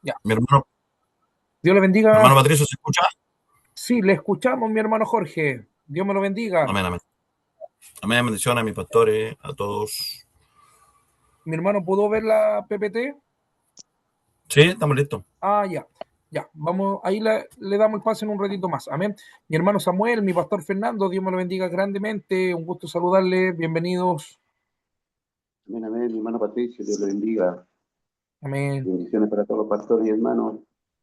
Ya. Mi Dios le hermano bendiga. Patricio, ¿se escucha? Sí, le escuchamos, mi hermano Jorge. Dios me lo bendiga. Amén, amén. Amén, bendiciones a mis pastores, a todos. Mi hermano, ¿pudo ver la PPT? Sí, estamos listos. Ah, ya. Ya, vamos, ahí le damos el pase en un ratito más. Amén. Mi hermano Samuel, mi pastor Fernando, Dios me lo bendiga grandemente. Un gusto saludarle. Bienvenidos. Amén, amén, mi hermano Patricio, Dios lo bendiga. Amén. Bendiciones para todos los pastores y hermanos.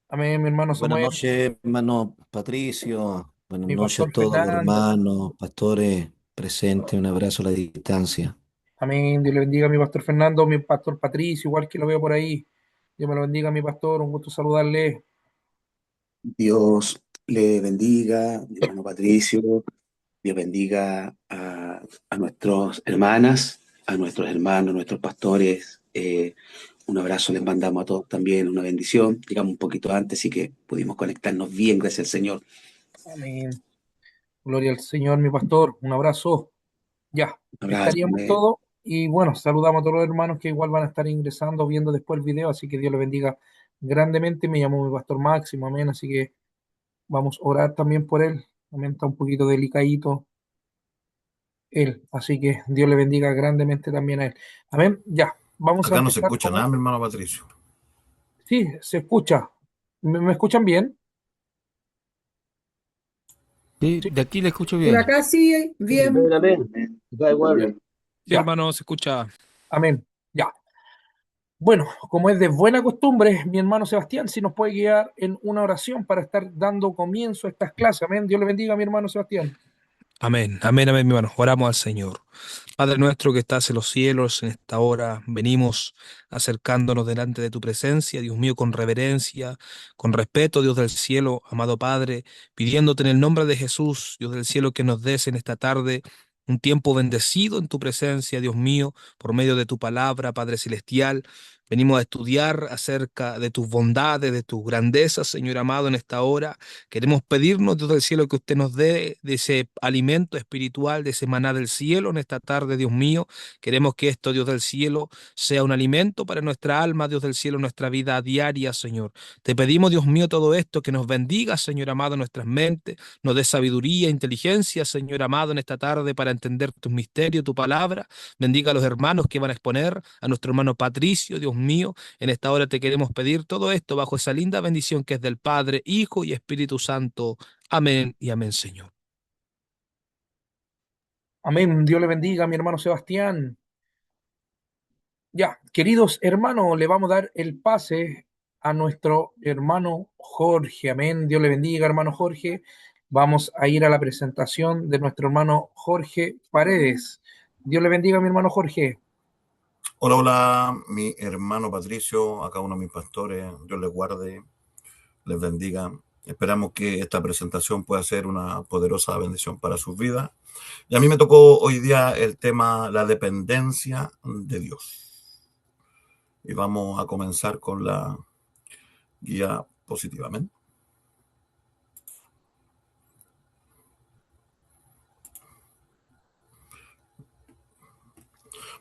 Amén, mi hermano Buenas Samuel, noches, hermano Patricio. Buenas mi noches pastor a todos los Fernando. hermanos, pastores presentes. Un abrazo a la distancia. Amén. Dios le bendiga a mi pastor Fernando, mi pastor Patricio, igual que lo veo por ahí. Dios me lo bendiga, mi pastor. Un gusto saludarle. Dios le bendiga, mi hermano Patricio. Dios bendiga a nuestras hermanas, a nuestros hermanos, nuestros pastores. Un abrazo les mandamos a todos también, una bendición. Llegamos un poquito antes, así que pudimos conectarnos bien, gracias al Señor. Amén. Gloria al Señor, mi pastor. Un abrazo. Ya, Un abrazo, estaríamos amén. todos. Y bueno, saludamos a todos los hermanos que igual van a estar ingresando, viendo después el video. Así que Dios les bendiga grandemente. Me llamo mi pastor Máximo, amén. Así que vamos a orar también por él. Amén, está un poquito delicadito él. Así que Dios le bendiga grandemente también a él. Amén. Ya, vamos a Acá no se empezar escucha como. nada, mi hermano Patricio. Sí, se escucha. ¿Me escuchan bien? Sí, Sí, de aquí le escucho Por bien. acá sí, bien. Amén, amén. Amén. Da igual. Sí, ya, hermano, se escucha. amén. Ya. Bueno, como es de buena costumbre, mi hermano Sebastián, si nos puede guiar en una oración para estar dando comienzo a estas clases. Amén. Dios le bendiga a mi hermano Sebastián. Amén, amén, amén, mi hermano. Oramos al Señor. Padre nuestro que estás en los cielos, en esta hora venimos acercándonos delante de tu presencia, Dios mío, con reverencia, con respeto, Dios del cielo, amado Padre, pidiéndote en el nombre de Jesús, Dios del cielo, que nos des en esta tarde un tiempo bendecido en tu presencia, Dios mío, por medio de tu palabra, Padre celestial. Venimos a estudiar acerca de tus bondades, de tus grandezas, Señor amado, en esta hora. Queremos pedirnos, Dios del cielo, que usted nos dé de ese alimento espiritual, de ese maná del cielo en esta tarde, Dios mío. Queremos que esto, Dios del cielo, sea un alimento para nuestra alma, Dios del cielo, nuestra vida diaria, Señor. Te pedimos, Dios mío, todo esto, que nos bendiga, Señor amado, nuestras mentes, nos dé sabiduría, inteligencia, Señor amado, en esta tarde para entender tus misterios, tu palabra. Bendiga a los hermanos que van a exponer, a nuestro hermano Patricio, Dios mío. En esta hora te queremos pedir todo esto bajo esa linda bendición que es del Padre, Hijo y Espíritu Santo. Amén y amén, Señor. Amén. Dios le bendiga a mi hermano Sebastián. Ya, queridos hermanos, le vamos a dar el pase a nuestro hermano Jorge. Amén. Dios le bendiga, hermano Jorge. Vamos a ir a la presentación de nuestro hermano Jorge Paredes. Dios le bendiga, mi hermano Jorge. Hola, hola, mi hermano Patricio, acá uno de mis pastores, Dios les guarde, les bendiga. Esperamos que esta presentación pueda ser una poderosa bendición para sus vidas. Y a mí me tocó hoy día el tema la dependencia de Dios. Y vamos a comenzar con la guía positivamente.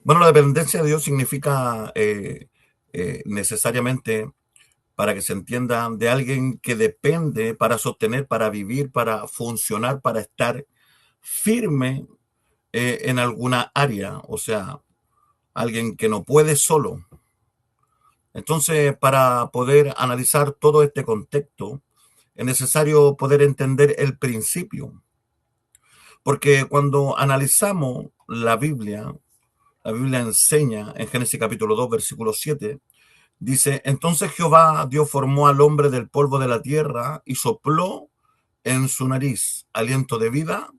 Bueno, la dependencia de Dios significa necesariamente, para que se entienda, de alguien que depende para sostener, para vivir, para funcionar, para estar firme en alguna área, o sea, alguien que no puede solo. Entonces, para poder analizar todo este contexto, es necesario poder entender el principio, porque cuando analizamos la Biblia enseña en Génesis capítulo 2, versículo 7, dice, entonces Jehová Dios formó al hombre del polvo de la tierra y sopló en su nariz aliento de vida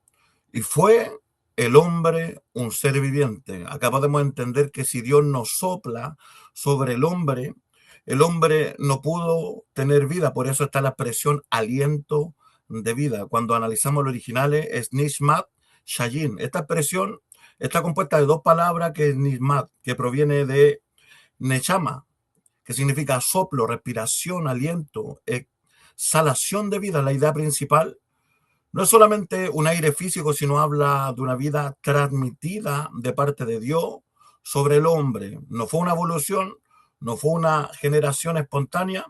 y fue el hombre un ser viviente. Acá podemos entender que si Dios nos sopla sobre el hombre no pudo tener vida, por eso está la expresión aliento de vida. Cuando analizamos los originales es Nishmat Shayin. Esta expresión está compuesta de dos palabras que es Nishmat, que proviene de Nechama, que significa soplo, respiración, aliento, exhalación de vida. La idea principal no es solamente un aire físico, sino habla de una vida transmitida de parte de Dios sobre el hombre. No fue una evolución, no fue una generación espontánea,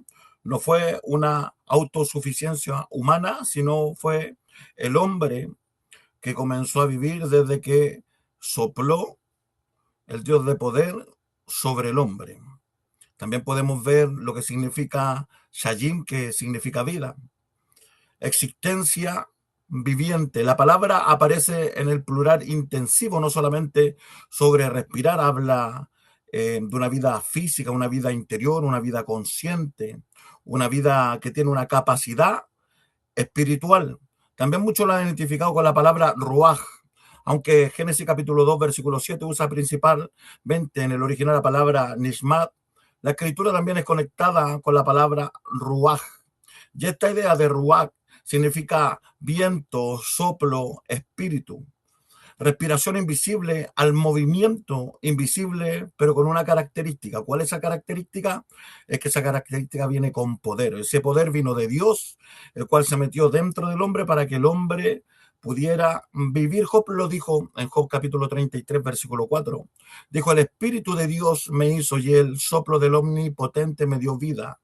no fue una autosuficiencia humana, sino fue el hombre que comenzó a vivir desde que sopló el Dios de poder sobre el hombre. También podemos ver lo que significa Shayim, que significa vida, existencia viviente. La palabra aparece en el plural intensivo, no solamente sobre respirar, habla de una vida física, una vida interior, una vida consciente, una vida que tiene una capacidad espiritual. También muchos la han identificado con la palabra ruaj, aunque Génesis capítulo 2, versículo 7 usa principalmente en el original la palabra nishmat. La escritura también es conectada con la palabra ruaj. Y esta idea de ruaj significa viento, soplo, espíritu. Respiración invisible al movimiento invisible, pero con una característica. ¿Cuál es esa característica? Es que esa característica viene con poder. Ese poder vino de Dios, el cual se metió dentro del hombre para que el hombre pudiera vivir. Job lo dijo en Job capítulo 33, versículo 4. Dijo, el Espíritu de Dios me hizo y el soplo del Omnipotente me dio vida.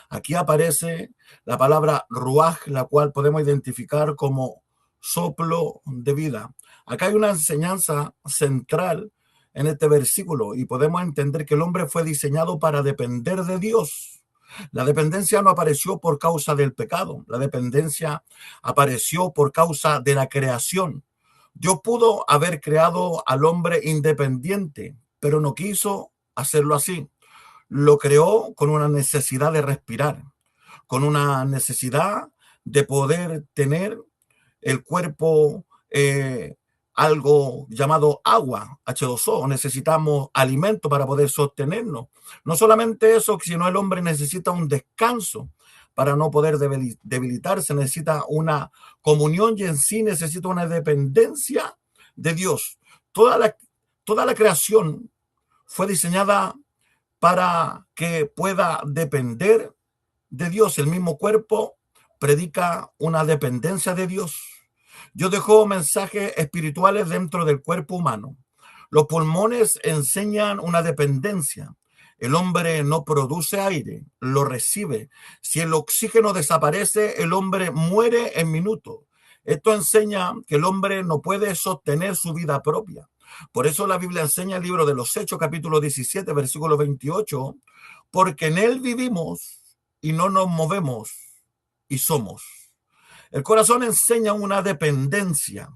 Aquí aparece la palabra ruaj, la cual podemos identificar como soplo de vida. Acá hay una enseñanza central en este versículo y podemos entender que el hombre fue diseñado para depender de Dios. La dependencia no apareció por causa del pecado, la dependencia apareció por causa de la creación. Dios pudo haber creado al hombre independiente, pero no quiso hacerlo así. Lo creó con una necesidad de respirar, con una necesidad de poder tener el cuerpo, algo llamado agua, H2O. Necesitamos alimento para poder sostenernos. No solamente eso, sino el hombre necesita un descanso para no poder debilitarse, necesita una comunión y en sí necesita una dependencia de Dios. Toda la creación fue diseñada para que pueda depender de Dios. El mismo cuerpo predica una dependencia de Dios. Dios dejó mensajes espirituales dentro del cuerpo humano. Los pulmones enseñan una dependencia. El hombre no produce aire, lo recibe. Si el oxígeno desaparece, el hombre muere en minutos. Esto enseña que el hombre no puede sostener su vida propia. Por eso la Biblia enseña el libro de los Hechos, capítulo 17, versículo 28, porque en él vivimos y no nos movemos y somos. El corazón enseña una dependencia.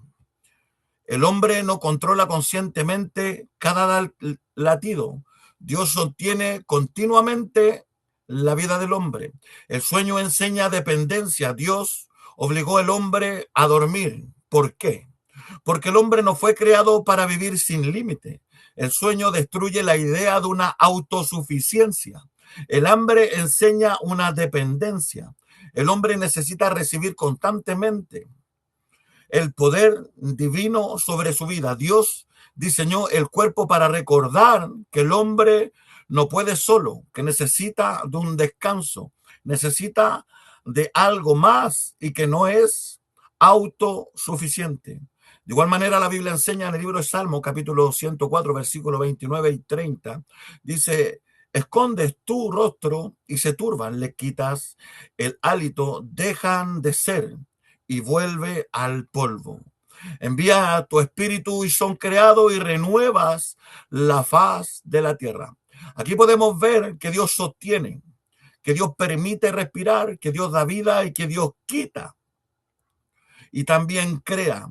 El hombre no controla conscientemente cada latido. Dios sostiene continuamente la vida del hombre. El sueño enseña dependencia. Dios obligó al hombre a dormir. ¿Por qué? Porque el hombre no fue creado para vivir sin límite. El sueño destruye la idea de una autosuficiencia. El hambre enseña una dependencia. El hombre necesita recibir constantemente el poder divino sobre su vida. Dios diseñó el cuerpo para recordar que el hombre no puede solo, que necesita de un descanso, necesita de algo más y que no es autosuficiente. De igual manera, la Biblia enseña en el libro de Salmos, capítulo 104, versículos 29 y 30, dice, escondes tu rostro y se turban, le quitas el hálito, dejan de ser y vuelve al polvo. Envía a tu espíritu y son creados y renuevas la faz de la tierra. Aquí podemos ver que Dios sostiene, que Dios permite respirar, que Dios da vida y que Dios quita y también crea.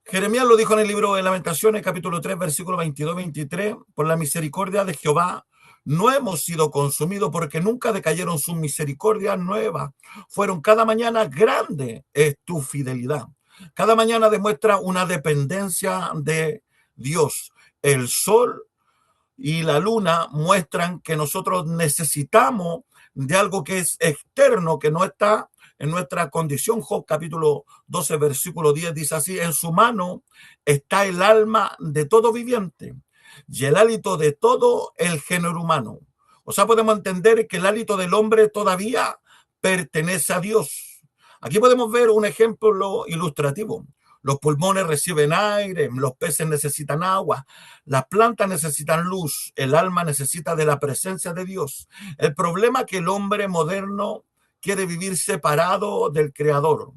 Jeremías lo dijo en el libro de Lamentaciones, capítulo 3, versículo 22-23, por la misericordia de Jehová no hemos sido consumidos porque nunca decayeron sus misericordias nuevas. Fueron cada mañana grande es tu fidelidad. Cada mañana demuestra una dependencia de Dios. El sol y la luna muestran que nosotros necesitamos de algo que es externo, que no está en nuestra condición. Job capítulo 12, versículo 10 dice así, en su mano está el alma de todo viviente y el hálito de todo el género humano. O sea, podemos entender que el hálito del hombre todavía pertenece a Dios. Aquí podemos ver un ejemplo ilustrativo. Los pulmones reciben aire, los peces necesitan agua, las plantas necesitan luz, el alma necesita de la presencia de Dios. El problema es que el hombre moderno quiere vivir separado del Creador,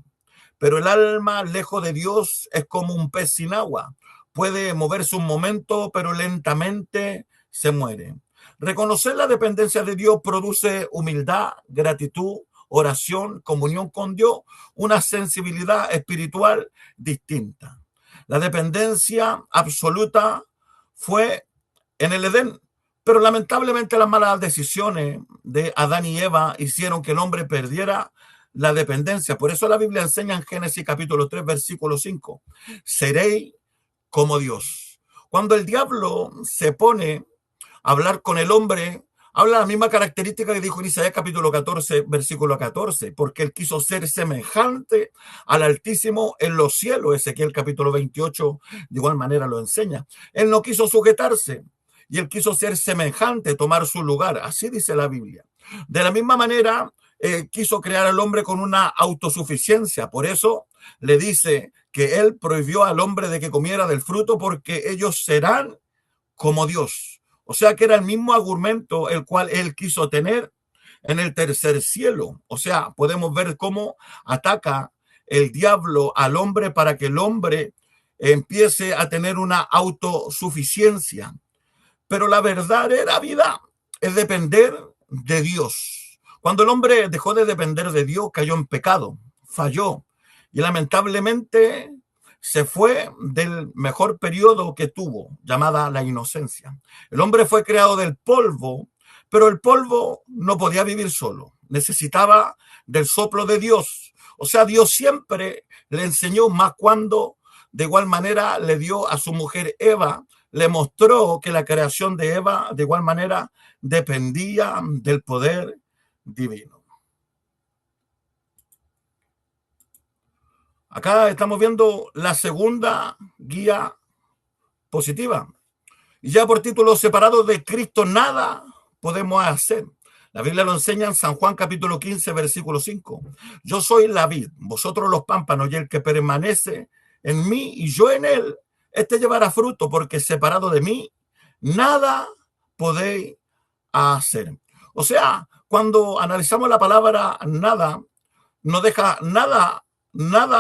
pero el alma lejos de Dios es como un pez sin agua. Puede moverse un momento, pero lentamente se muere. Reconocer la dependencia de Dios produce humildad, gratitud, oración, comunión con Dios, una sensibilidad espiritual distinta. La dependencia absoluta fue en el Edén, pero lamentablemente las malas decisiones de Adán y Eva hicieron que el hombre perdiera la dependencia. Por eso la Biblia enseña en Génesis capítulo 3, versículo 5, seréis como Dios. Cuando el diablo se pone a hablar con el hombre, habla la misma característica que dijo en Isaías capítulo 14, versículo 14, porque él quiso ser semejante al Altísimo en los cielos. Ezequiel capítulo 28 de igual manera lo enseña. Él no quiso sujetarse y él quiso ser semejante, tomar su lugar. Así dice la Biblia. De la misma manera, quiso crear al hombre con una autosuficiencia. Por eso le dice que él prohibió al hombre de que comiera del fruto porque ellos serán como Dios. O sea que era el mismo argumento el cual él quiso tener en el tercer cielo. O sea, podemos ver cómo ataca el diablo al hombre para que el hombre empiece a tener una autosuficiencia. Pero la verdadera vida es depender de Dios. Cuando el hombre dejó de depender de Dios, cayó en pecado, falló y lamentablemente se fue del mejor periodo que tuvo, llamada la inocencia. El hombre fue creado del polvo, pero el polvo no podía vivir solo, necesitaba del soplo de Dios. O sea, Dios siempre le enseñó, más cuando de igual manera le dio a su mujer Eva, le mostró que la creación de Eva de igual manera dependía del poder divino. Acá estamos viendo la segunda guía positiva. Y ya por título separado de Cristo nada podemos hacer. La Biblia lo enseña en San Juan capítulo 15, versículo 5. Yo soy la vid, vosotros los pámpanos, y el que permanece en mí y yo en él, este llevará fruto, porque separado de mí nada podéis hacer. O sea, cuando analizamos la palabra nada, no deja nada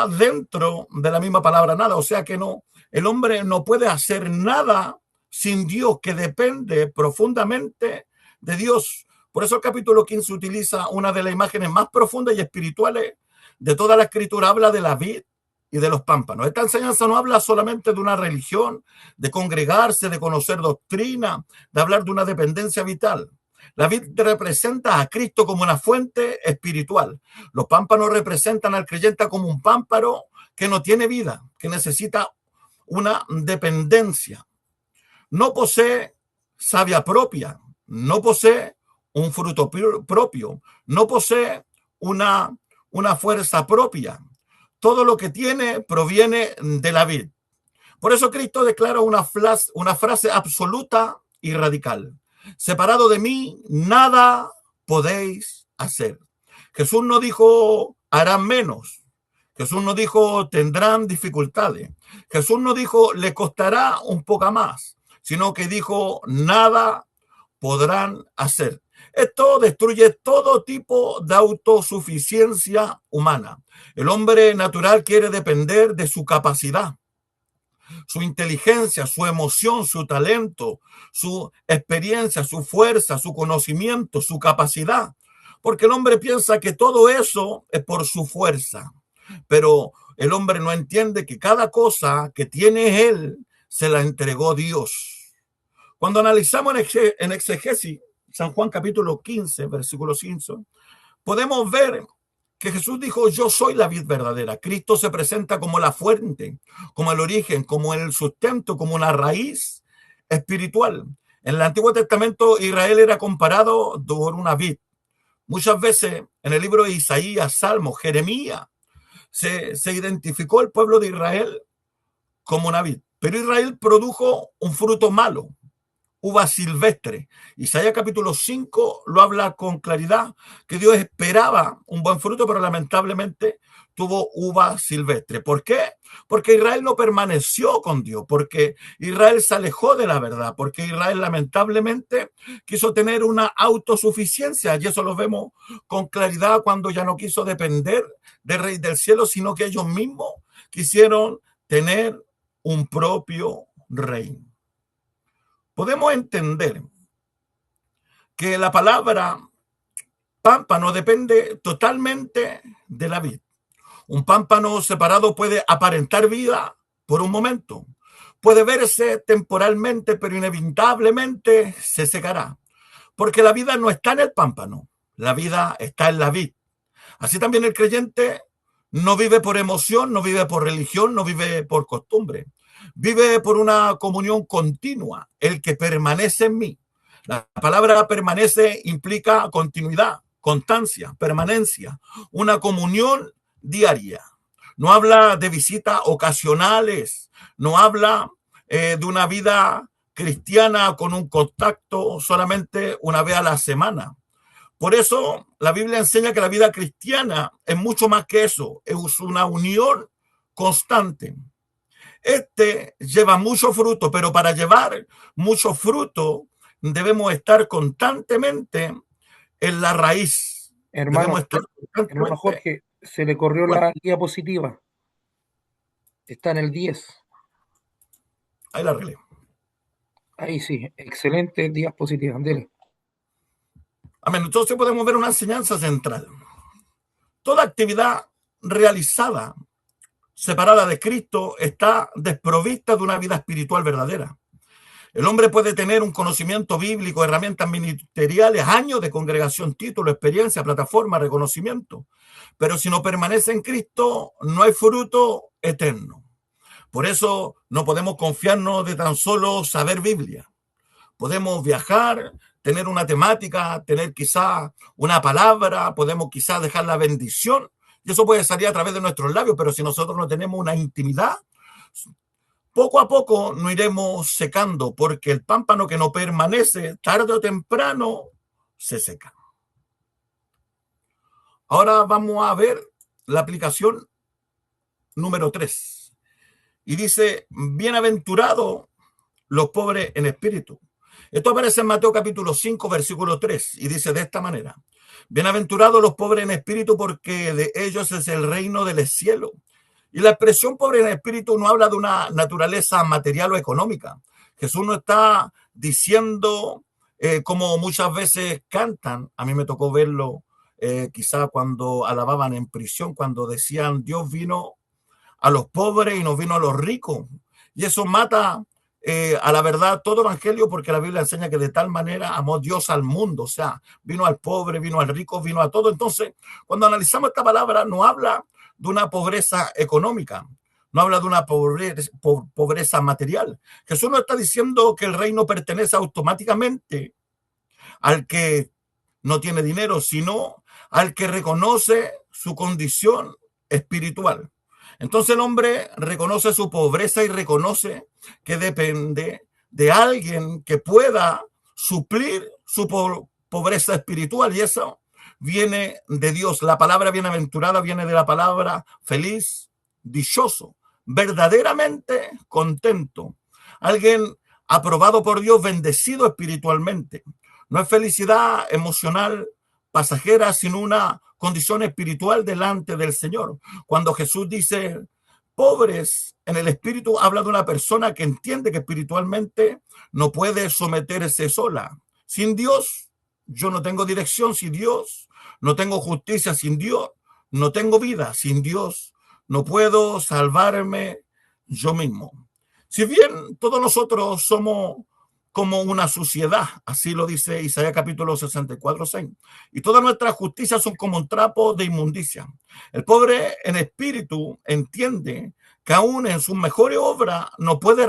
dentro de la misma palabra nada. O sea que no, el hombre no puede hacer nada sin Dios, que depende profundamente de Dios. Por eso el capítulo 15 utiliza una de las imágenes más profundas y espirituales de toda la escritura. Habla de la vid y de los pámpanos. Esta enseñanza no habla solamente de una religión, de congregarse, de conocer doctrina, de hablar de una dependencia vital. La vid representa a Cristo como una fuente espiritual. Los pámpanos representan al creyente como un pámpano que no tiene vida, que necesita una dependencia. No posee savia propia, no posee un fruto propio, no posee una fuerza propia. Todo lo que tiene proviene de la vid. Por eso Cristo declara una frase absoluta y radical. Separado de mí, nada podéis hacer. Jesús no dijo, harán menos. Jesús no dijo, tendrán dificultades. Jesús no dijo, le costará un poco más, sino que dijo, nada podrán hacer. Esto destruye todo tipo de autosuficiencia humana. El hombre natural quiere depender de su capacidad, su inteligencia, su emoción, su talento, su experiencia, su fuerza, su conocimiento, su capacidad. Porque el hombre piensa que todo eso es por su fuerza. Pero el hombre no entiende que cada cosa que tiene él se la entregó Dios. Cuando analizamos en exegesis, San Juan capítulo 15, versículo 5, podemos ver que Jesús dijo, yo soy la vid verdadera. Cristo se presenta como la fuente, como el origen, como el sustento, como una raíz espiritual. En el Antiguo Testamento, Israel era comparado por una vid. Muchas veces en el libro de Isaías, Salmos, Jeremías, se identificó el pueblo de Israel como una vid. Pero Israel produjo un fruto malo, uva silvestre. Isaías capítulo 5 lo habla con claridad, que Dios esperaba un buen fruto, pero lamentablemente tuvo uva silvestre. ¿Por qué? Porque Israel no permaneció con Dios, porque Israel se alejó de la verdad, porque Israel lamentablemente quiso tener una autosuficiencia, y eso lo vemos con claridad cuando ya no quiso depender del Rey del Cielo, sino que ellos mismos quisieron tener un propio rey. Podemos entender que la palabra pámpano depende totalmente de la vid. Un pámpano separado puede aparentar vida por un momento, puede verse temporalmente, pero inevitablemente se secará, porque la vida no está en el pámpano, la vida está en la vid. Así también el creyente no vive por emoción, no vive por religión, no vive por costumbre. Vive por una comunión continua, el que permanece en mí. La palabra permanece implica continuidad, constancia, permanencia, una comunión diaria. No habla de visitas ocasionales, no habla de una vida cristiana con un contacto solamente una vez a la semana. Por eso la Biblia enseña que la vida cristiana es mucho más que eso, es una unión constante. Este lleva mucho fruto, pero para llevar mucho fruto debemos estar constantemente en la raíz. Hermano, Debemos estar hermano constantemente. Jorge, se le corrió Bueno, la diapositiva. Está en el 10. ahí la arreglé. Ahí sí, excelente diapositiva. Dele. Amén. Entonces podemos ver una enseñanza central. Toda actividad realizada separada de Cristo está desprovista de una vida espiritual verdadera. El hombre puede tener un conocimiento bíblico, herramientas ministeriales, años de congregación, título, experiencia, plataforma, reconocimiento. Pero si no permanece en Cristo, no hay fruto eterno. Por eso no podemos confiarnos de tan solo saber Biblia. Podemos viajar, tener una temática, tener quizá una palabra, podemos quizá dejar la bendición, y eso puede salir a través de nuestros labios, pero si nosotros no tenemos una intimidad, poco a poco nos iremos secando, porque el pámpano que no permanece, tarde o temprano, se seca. Ahora vamos a ver la aplicación número 3. Y dice, bienaventurados los pobres en espíritu. Esto aparece en Mateo capítulo 5, versículo 3, y dice de esta manera, bienaventurados los pobres en espíritu, porque de ellos es el reino del cielo. Y la expresión pobre en espíritu no habla de una naturaleza material o económica. Jesús no está diciendo, como muchas veces cantan, a mí me tocó verlo quizá cuando alababan en prisión, cuando decían, Dios vino a los pobres y no vino a los ricos. Y eso mata a la verdad todo evangelio, porque la Biblia enseña que de tal manera amó Dios al mundo, o sea, vino al pobre, vino al rico, vino a todo. Entonces, cuando analizamos esta palabra, no habla de una pobreza económica, no habla de una pobreza material. Jesús no está diciendo que el reino pertenece automáticamente al que no tiene dinero, sino al que reconoce su condición espiritual. Entonces el hombre reconoce su pobreza y reconoce que depende de alguien que pueda suplir su pobreza espiritual, y eso viene de Dios. La palabra bienaventurada viene de la palabra feliz, dichoso, verdaderamente contento. Alguien aprobado por Dios, bendecido espiritualmente. No es felicidad emocional pasajera, sino una condición espiritual delante del Señor. Cuando Jesús dice pobres en el espíritu, habla de una persona que entiende que espiritualmente no puede someterse sola. Sin Dios, yo no tengo dirección. Sin Dios, no tengo justicia. Sin Dios, no tengo vida. Sin Dios, no puedo salvarme yo mismo. Si bien todos nosotros somos como una suciedad, así lo dice Isaías capítulo 64, 6. Y todas nuestras justicias son como un trapo de inmundicia. El pobre en espíritu entiende que aún en sus mejores obras no puede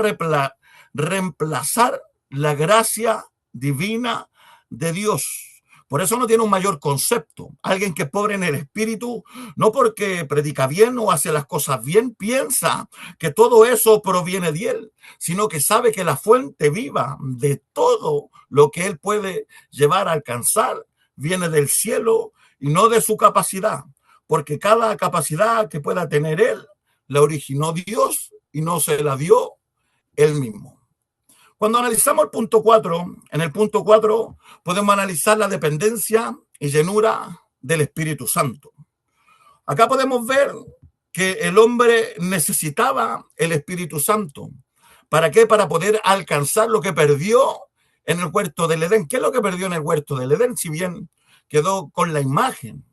reemplazar la gracia divina de Dios. Por eso no tiene un mayor concepto. Alguien que es pobre en el espíritu, no porque predica bien o hace las cosas bien, piensa que todo eso proviene de él, sino que sabe que la fuente viva de todo lo que él puede llevar a alcanzar viene del cielo y no de su capacidad, porque cada capacidad que pueda tener él la originó Dios y no se la dio él mismo. Cuando analizamos el punto 4, en el punto 4 podemos analizar la dependencia y llenura del Espíritu Santo. Acá podemos ver que el hombre necesitaba el Espíritu Santo. ¿Para qué? Para poder alcanzar lo que perdió en el huerto del Edén. ¿Qué es lo que perdió en el huerto del Edén? Si bien quedó con la imagen,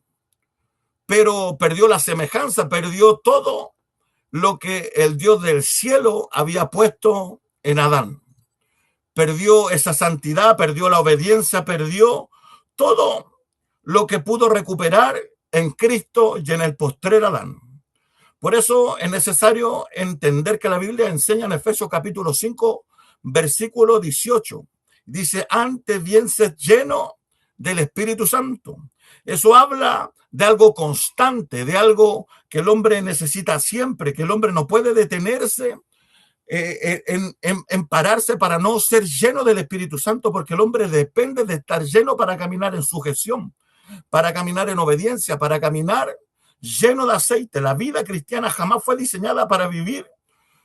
pero perdió la semejanza, perdió todo lo que el Dios del cielo había puesto en Adán. Perdió esa santidad, perdió la obediencia, perdió todo lo que pudo recuperar en Cristo y en el postrer Adán. Por eso es necesario entender que la Biblia enseña en Efesios capítulo 5, versículo 18. Dice, antes bien sed lleno del Espíritu Santo. Eso habla de algo constante, de algo que el hombre necesita siempre, que el hombre no puede detenerse en pararse para no ser lleno del Espíritu Santo, porque el hombre depende de estar lleno para caminar en sujeción, para caminar en obediencia, para caminar lleno de aceite. La vida cristiana jamás fue diseñada para vivir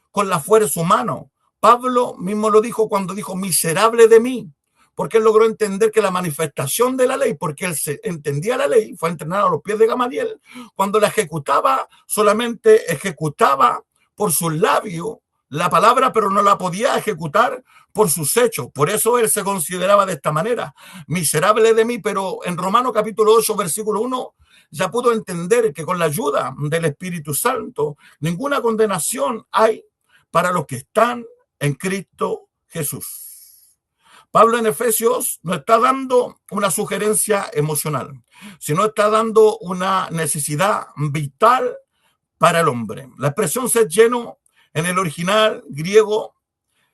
con la fuerza humana. Pablo mismo lo dijo cuando dijo, miserable de mí, porque él logró entender que la manifestación de la ley, porque él entendía la ley, fue entrenado a los pies de Gamaliel, cuando la ejecutaba, solamente ejecutaba por sus labios la palabra, pero no la podía ejecutar por sus hechos. Por eso él se consideraba de esta manera, miserable de mí, pero en Romanos capítulo 8, versículo 1, ya pudo entender que con la ayuda del Espíritu Santo, ninguna condenación hay para los que están en Cristo Jesús. Pablo en Efesios no está dando una sugerencia emocional, sino está dando una necesidad vital para el hombre. La expresión ser lleno en el original griego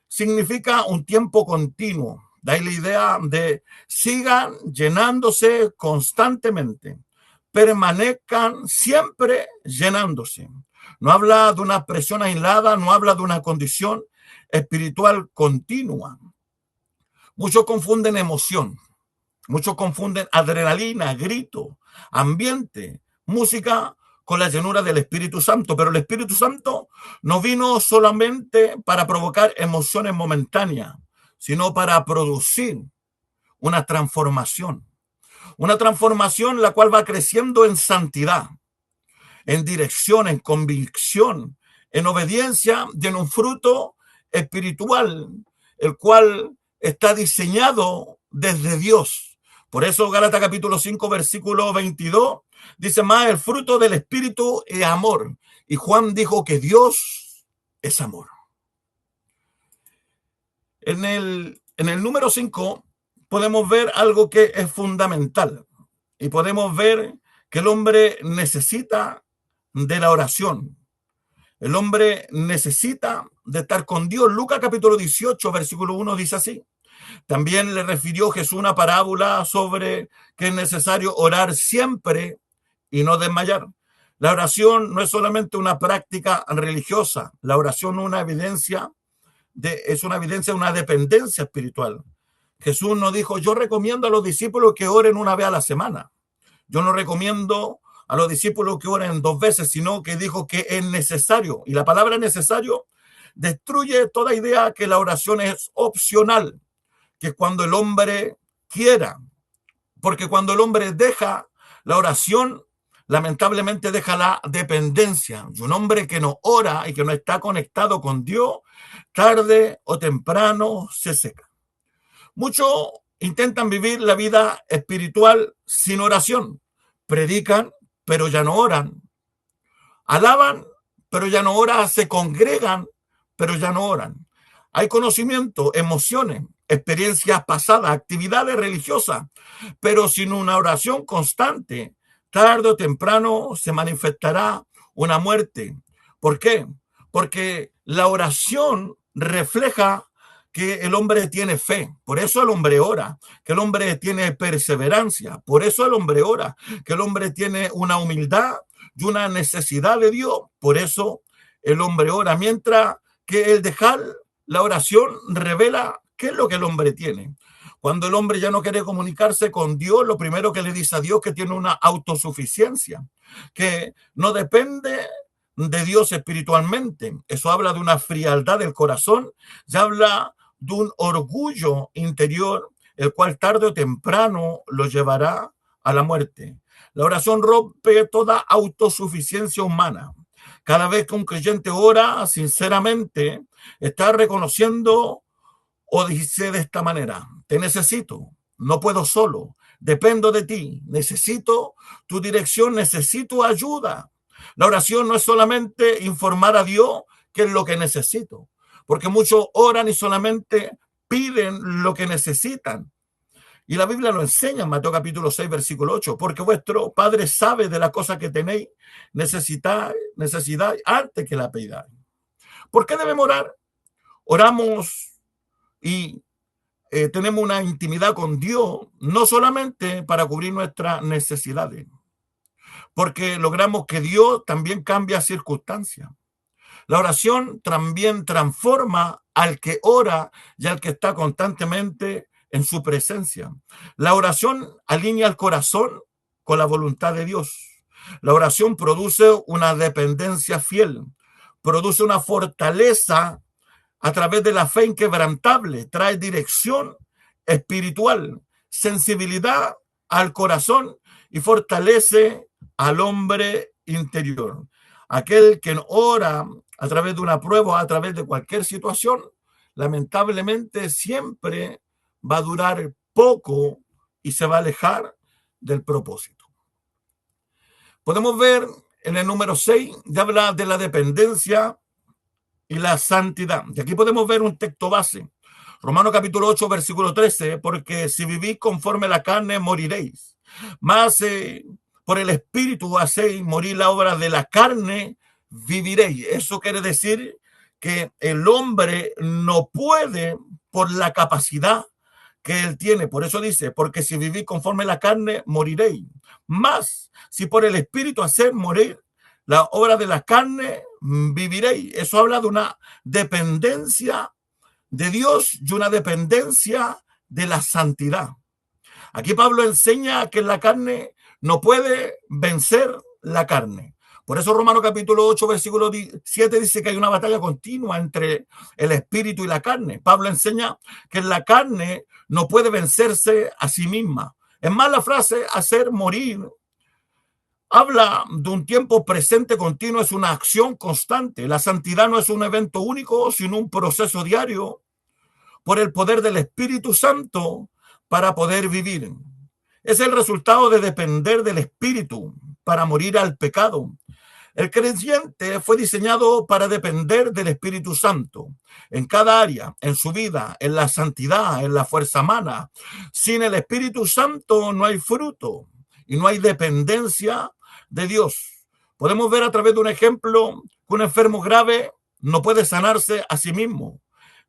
significa un tiempo continuo. Da ahí la idea de sigan llenándose constantemente, permanezcan siempre llenándose. No habla de una expresión aislada, no habla de una condición espiritual continua. Muchos confunden emoción, muchos confunden adrenalina, grito, ambiente, música con la llenura del Espíritu Santo, pero el Espíritu Santo no vino solamente para provocar emociones momentáneas, sino para producir una transformación la cual va creciendo en santidad, en dirección, en convicción, en obediencia y en un fruto espiritual, el cual está diseñado desde Dios. Por eso Gálatas capítulo 5, versículo 22, dice más, el fruto del Espíritu es amor. Y Juan dijo que Dios es amor. En el número 5 podemos ver algo que es fundamental. Y podemos ver que el hombre necesita de la oración. El hombre necesita de estar con Dios. Lucas capítulo 18, versículo 1 dice así. También le refirió Jesús una parábola sobre que es necesario orar siempre y no desmayar. La oración no es solamente una práctica religiosa. La oración es una evidencia de una dependencia espiritual. Jesús nos dijo, yo recomiendo a los discípulos que oren una vez a la semana. Yo no recomiendo a los discípulos que oren 2 veces, sino que dijo que es necesario. Y la palabra necesario destruye toda idea que la oración es opcional, que cuando el hombre quiera, porque cuando el hombre deja la oración, lamentablemente deja la dependencia. Y un hombre que no ora y que no está conectado con Dios, tarde o temprano se seca. Muchos intentan vivir la vida espiritual sin oración. Predican, pero ya no oran. Alaban, pero ya no oran. Se congregan, pero ya no oran. Hay conocimiento, emociones, experiencias pasadas, actividades religiosas, pero sin una oración constante, tarde o temprano se manifestará una muerte. ¿Por qué? Porque la oración refleja que el hombre tiene fe, por eso el hombre ora, que el hombre tiene perseverancia, por eso el hombre ora, que el hombre tiene una humildad y una necesidad de Dios, por eso el hombre ora, mientras que el dejar la oración revela qué es lo que el hombre tiene. Cuando el hombre ya no quiere comunicarse con Dios, lo primero que le dice a Dios es que tiene una autosuficiencia, que no depende de Dios espiritualmente. Eso habla de una frialdad del corazón, ya habla de un orgullo interior, el cual tarde o temprano lo llevará a la muerte. La oración rompe toda autosuficiencia humana. Cada vez que un creyente ora sinceramente, está reconociendo o dice de esta manera: te necesito, no puedo solo, dependo de ti, necesito tu dirección, necesito ayuda. La oración no es solamente informar a Dios qué es lo que necesito, porque muchos oran y solamente piden lo que necesitan. Y la Biblia lo enseña en Mateo capítulo 6, versículo 8, porque vuestro Padre sabe de las cosas que tenéis necesidad antes que la pidáis. ¿Por qué debemos orar? Oramos y tenemos una intimidad con Dios, no solamente para cubrir nuestras necesidades, porque logramos que Dios también cambie circunstancias. La oración también transforma al que ora y al que está constantemente en su presencia. La oración alinea el corazón con la voluntad de Dios. La oración produce una dependencia fiel, produce una fortaleza a través de la fe inquebrantable, trae dirección espiritual, sensibilidad al corazón y fortalece al hombre interior. Aquel que ora a través de una prueba, a través de cualquier situación, lamentablemente siempre va a durar poco y se va a alejar del propósito. Podemos ver en el número 6, ya habla de la dependencia y la santidad. Y aquí podemos ver un texto base. Romanos capítulo 8, versículo 13, porque si vivís conforme a la carne, moriréis. Mas por el Espíritu hacéis morir la obra de la carne, viviréis. Eso quiere decir que el hombre no puede por la capacidad que él tiene. Por eso dice, porque si vivís conforme a la carne, moriréis. Mas si por el Espíritu hacéis morir la obra de la carne, viviréis. Eso habla de una dependencia de Dios y una dependencia de la santidad. Aquí Pablo enseña que la carne no puede vencer la carne. Por eso Romanos capítulo 8, versículo 7 dice que hay una batalla continua entre el espíritu y la carne. Pablo enseña que la carne no puede vencerse a sí misma. Es más, la frase hacer morir habla de un tiempo presente continuo, es una acción constante. La santidad no es un evento único, sino un proceso diario por el poder del Espíritu Santo para poder vivir. Es el resultado de depender del Espíritu para morir al pecado. El creyente fue diseñado para depender del Espíritu Santo en cada área, en su vida, en la santidad, en la fuerza humana. Sin el Espíritu Santo no hay fruto y no hay dependencia de Dios. Podemos ver a través de un ejemplo que un enfermo grave no puede sanarse a sí mismo,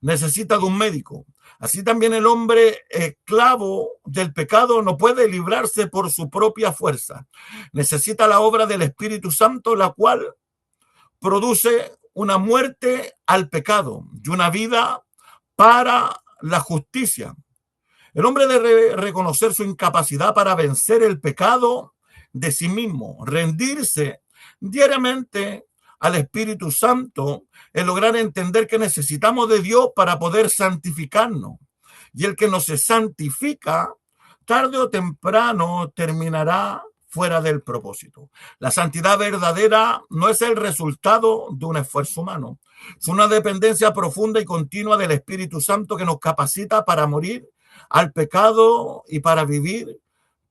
necesita de un médico. Así también el hombre esclavo del pecado no puede librarse por su propia fuerza. Necesita la obra del Espíritu Santo, la cual produce una muerte al pecado y una vida para la justicia. El hombre debe reconocer su incapacidad para vencer el pecado de sí mismo, rendirse diariamente al Espíritu Santo, en lograr entender que necesitamos de Dios para poder santificarnos. Y el que no se santifica, tarde o temprano terminará fuera del propósito. La santidad verdadera no es el resultado de un esfuerzo humano. Es una dependencia profunda y continua del Espíritu Santo que nos capacita para morir al pecado y para vivir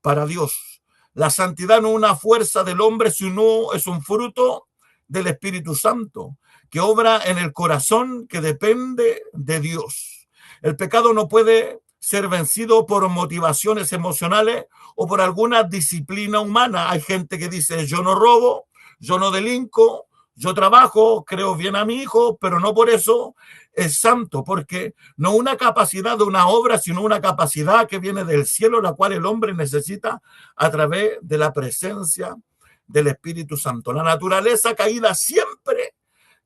para Dios. La santidad no es una fuerza del hombre, sino es un fruto del Espíritu Santo que obra en el corazón que depende de Dios. El pecado no puede ser vencido por motivaciones emocionales o por alguna disciplina humana. Hay gente que dice, yo no robo, yo no delinco, Yo trabajo, creo bien a mi hijo, pero no por eso es santo, porque no una capacidad de una obra, sino una capacidad que viene del cielo, la cual el hombre necesita a través de la presencia del Espíritu Santo. La naturaleza caída siempre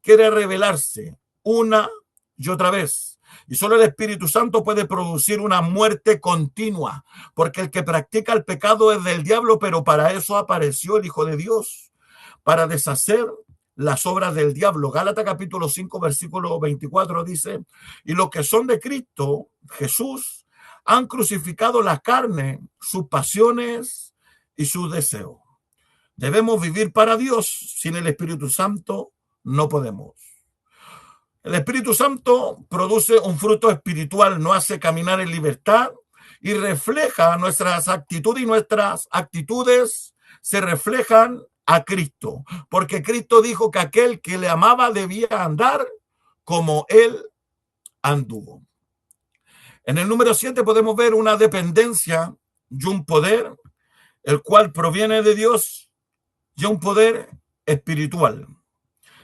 quiere revelarse una y otra vez. Y solo el Espíritu Santo puede producir una muerte continua, porque el que practica el pecado es del diablo, pero para eso apareció el Hijo de Dios, para deshacer las obras del diablo. Gálatas capítulo 5, versículo 24 dice, y los que son de Cristo, Jesús, han crucificado la carne, sus pasiones y sus deseos. Debemos vivir para Dios. Sin el Espíritu Santo no podemos. El Espíritu Santo produce un fruto espiritual, nos hace caminar en libertad y refleja nuestras actitudes, y nuestras actitudes se reflejan a Cristo, porque Cristo dijo que aquel que le amaba debía andar como él anduvo. En el número 7 podemos ver una dependencia y un poder, el cual proviene de Dios, y un poder espiritual.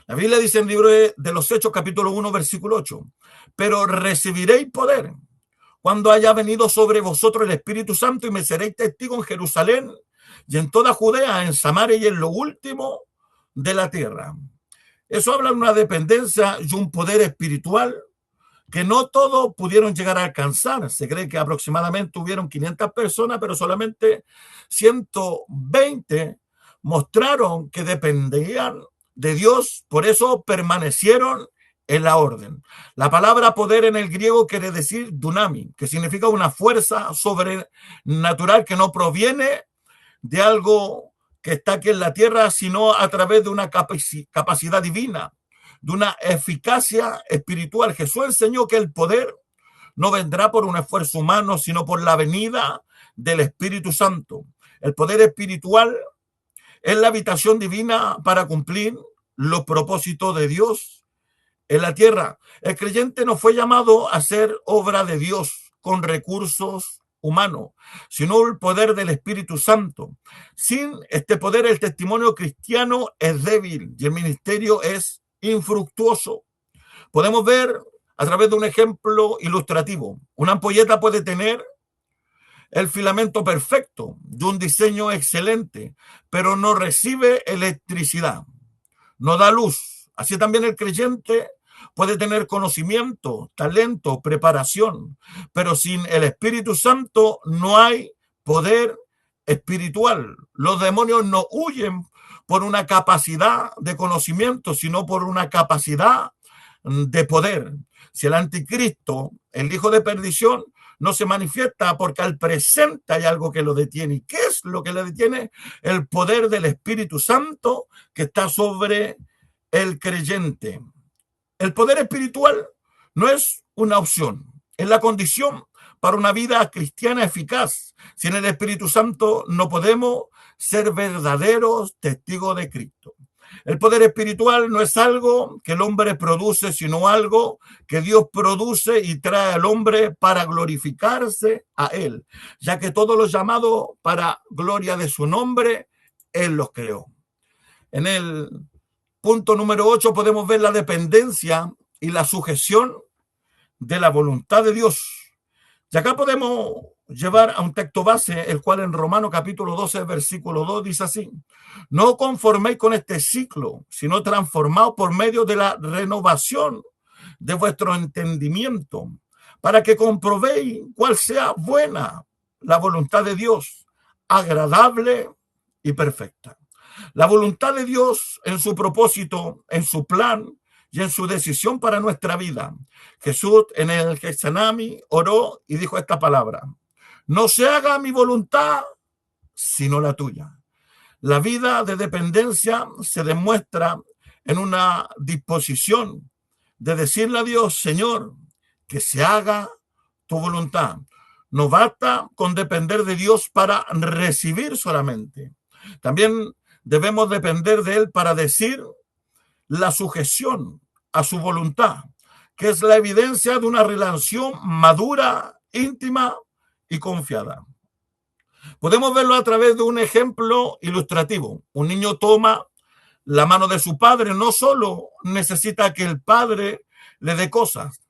La Biblia dice en el libro de los Hechos, capítulo 1, versículo 8, pero recibiréis poder cuando haya venido sobre vosotros el Espíritu Santo y me seréis testigo en Jerusalén y en toda Judea, en Samaria y en lo último de la tierra. Eso habla de una dependencia y un poder espiritual que no todos pudieron llegar a alcanzar. Se cree que aproximadamente hubieron 500 personas, pero solamente 120 mostraron que dependían de Dios, por eso permanecieron en la orden. La palabra poder en el griego quiere decir dunami, que significa una fuerza sobrenatural que no proviene de algo que está aquí en la tierra, sino a través de una capacidad divina, de una eficacia espiritual. Jesús enseñó que el poder no vendrá por un esfuerzo humano, sino por la venida del Espíritu Santo. El poder espiritual es la habitación divina para cumplir los propósitos de Dios en la tierra. El creyente no fue llamado a hacer obra de Dios con recursos humanos, sino el poder del Espíritu Santo. Sin este poder, el testimonio cristiano es débil y el ministerio es infructuoso. Podemos ver a través de un ejemplo ilustrativo. Una ampolleta puede tener el filamento perfecto, de un diseño excelente, pero no recibe electricidad, no da luz. Así también el creyente puede tener conocimiento, talento, preparación, pero sin el Espíritu Santo no hay poder espiritual. Los demonios no huyen por una capacidad de conocimiento, sino por una capacidad de poder. Si el anticristo, el hijo de perdición, no se manifiesta porque al presente hay algo que lo detiene. ¿Y qué es lo que le detiene? El poder del Espíritu Santo que está sobre el creyente. El poder espiritual no es una opción, es la condición para una vida cristiana eficaz. Sin el Espíritu Santo no podemos ser verdaderos testigos de Cristo. El poder espiritual no es algo que el hombre produce, sino algo que Dios produce y trae al hombre para glorificarse a Él, ya que todos los llamados para gloria de su nombre, Él los creó. En el punto número 8 podemos ver la dependencia y la sujeción de la voluntad de Dios. Y acá podemos llevar a un texto base, el cual en Romanos capítulo 12, versículo 2 dice así: no conforméis con este ciclo, sino transformaos por medio de la renovación de vuestro entendimiento, para que comprobéis cuál sea buena la voluntad de Dios, agradable y perfecta. La voluntad de Dios en su propósito, en su plan y en su decisión para nuestra vida. Jesús en el Getsemaní oró y dijo esta palabra: no se haga mi voluntad, sino la tuya. La vida de dependencia se demuestra en una disposición de decirle a Dios: Señor, que se haga tu voluntad. No basta con depender de Dios para recibir solamente. También debemos depender de Él para decir la sujeción a su voluntad, que es la evidencia de una relación madura, íntima y confiada. Podemos verlo a través de un ejemplo ilustrativo. Un niño toma la mano de su padre, no solo necesita que el padre le dé cosas,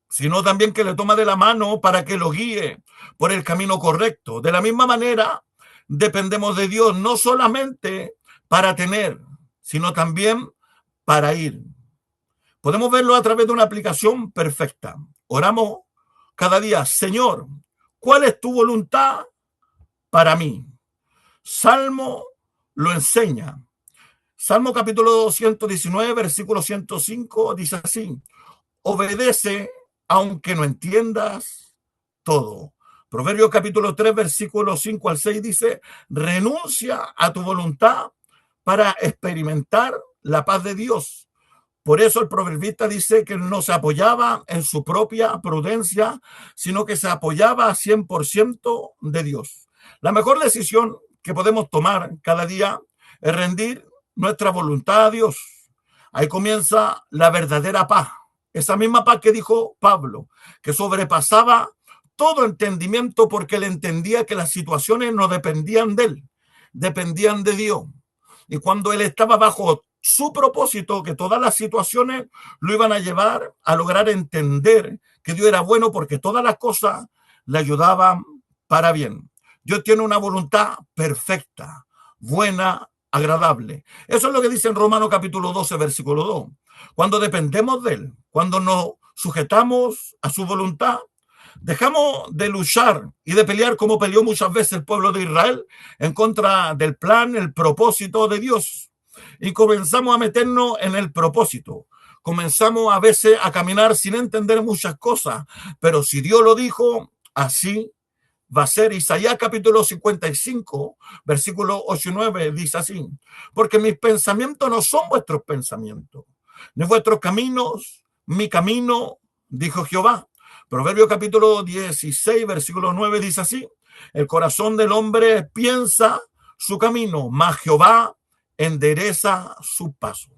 sino también que le toma de la mano para que lo guíe por el camino correcto. De la misma manera, dependemos de Dios no solamente para tener, sino también para ir. Podemos verlo a través de una aplicación perfecta. Oramos cada día: Señor, ¿cuál es tu voluntad para mí? Salmo lo enseña. Salmo capítulo 119, versículo 105, dice así: obedece aunque no entiendas todo. Proverbios capítulo 3, versículos 5 al 6 dice: renuncia a tu voluntad para experimentar la paz de Dios. Por eso el proverbista dice que no se apoyaba en su propia prudencia, sino que se apoyaba a 100% de Dios. La mejor decisión que podemos tomar cada día es rendir nuestra voluntad a Dios. Ahí comienza la verdadera paz. Esa misma paz que dijo Pablo, que sobrepasaba todo entendimiento, porque él entendía que las situaciones no dependían de él, dependían de Dios. Y cuando él estaba bajo su propósito, que todas las situaciones lo iban a llevar a lograr entender que Dios era bueno, porque todas las cosas le ayudaban para bien. Dios tiene una voluntad perfecta, buena, agradable. Eso es lo que dice en Romanos capítulo 12, versículo 2. Cuando dependemos de él, cuando nos sujetamos a su voluntad, dejamos de luchar y de pelear como peleó muchas veces el pueblo de Israel en contra del plan, el propósito de Dios. Y comenzamos a meternos en el propósito. Comenzamos a veces a caminar sin entender muchas cosas, pero si Dios lo dijo, así va a ser. Isaías capítulo 55, versículos 8 y 9 dice así: porque mis pensamientos no son vuestros pensamientos, ni vuestros caminos mi camino, dijo Jehová. Proverbios capítulo 16, versículo 9 dice así: el corazón del hombre piensa su camino, mas Jehová endereza su paso.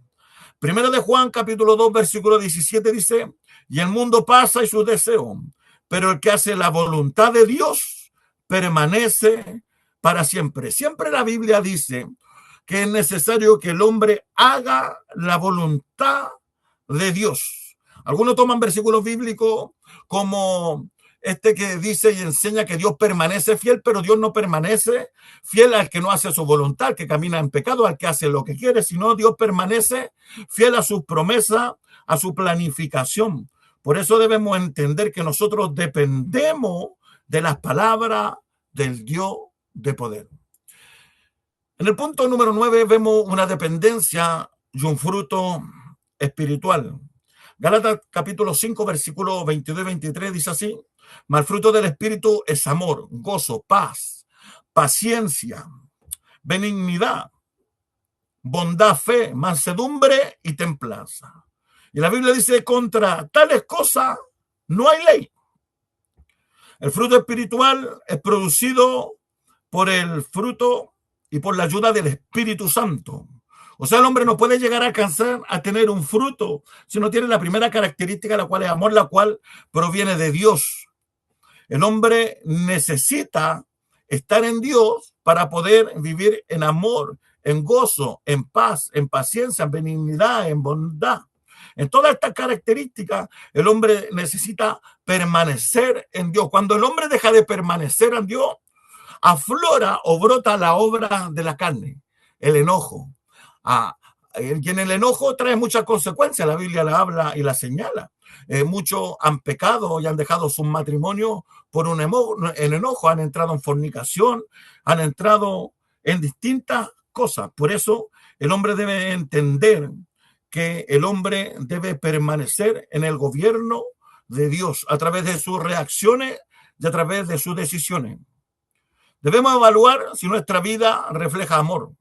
Primero de Juan capítulo 2, versículo 17 dice: y el mundo pasa y sus deseos, pero el que hace la voluntad de Dios permanece para siempre. Siempre la Biblia dice que es necesario que el hombre haga la voluntad de Dios. Algunos toman versículos bíblicos como este que dice y enseña que Dios permanece fiel, pero Dios no permanece fiel al que no hace su voluntad, al que camina en pecado, al que hace lo que quiere, sino Dios permanece fiel a sus promesas, a su planificación. Por eso debemos entender que nosotros dependemos de las palabras del Dios de poder. En el punto número 9 vemos una dependencia y un fruto espiritual. Gálatas capítulo 5, versículos 22 y 23 dice así: mas el fruto del Espíritu es amor, gozo, paz, paciencia, benignidad, bondad, fe, mansedumbre y templanza. Y la Biblia dice: contra tales cosas no hay ley. El fruto espiritual es producido por el fruto y por la ayuda del Espíritu Santo. O sea, el hombre no puede llegar a alcanzar a tener un fruto si no tiene la primera característica, la cual es amor, la cual proviene de Dios. El hombre necesita estar en Dios para poder vivir en amor, en gozo, en paz, en paciencia, en benignidad, en bondad. En todas estas características, el hombre necesita permanecer en Dios. Cuando el hombre deja de permanecer en Dios, aflora o brota la obra de la carne, el enojo. Y en el enojo trae muchas consecuencias. La Biblia la habla y la señala. Muchos han pecado y han dejado sus matrimonios por un enojo, han entrado en fornicación, han entrado en distintas cosas. Por eso el hombre debe entender que el hombre debe permanecer en el gobierno de Dios a través de sus reacciones y a través de sus decisiones. Debemos evaluar si nuestra vida refleja amor,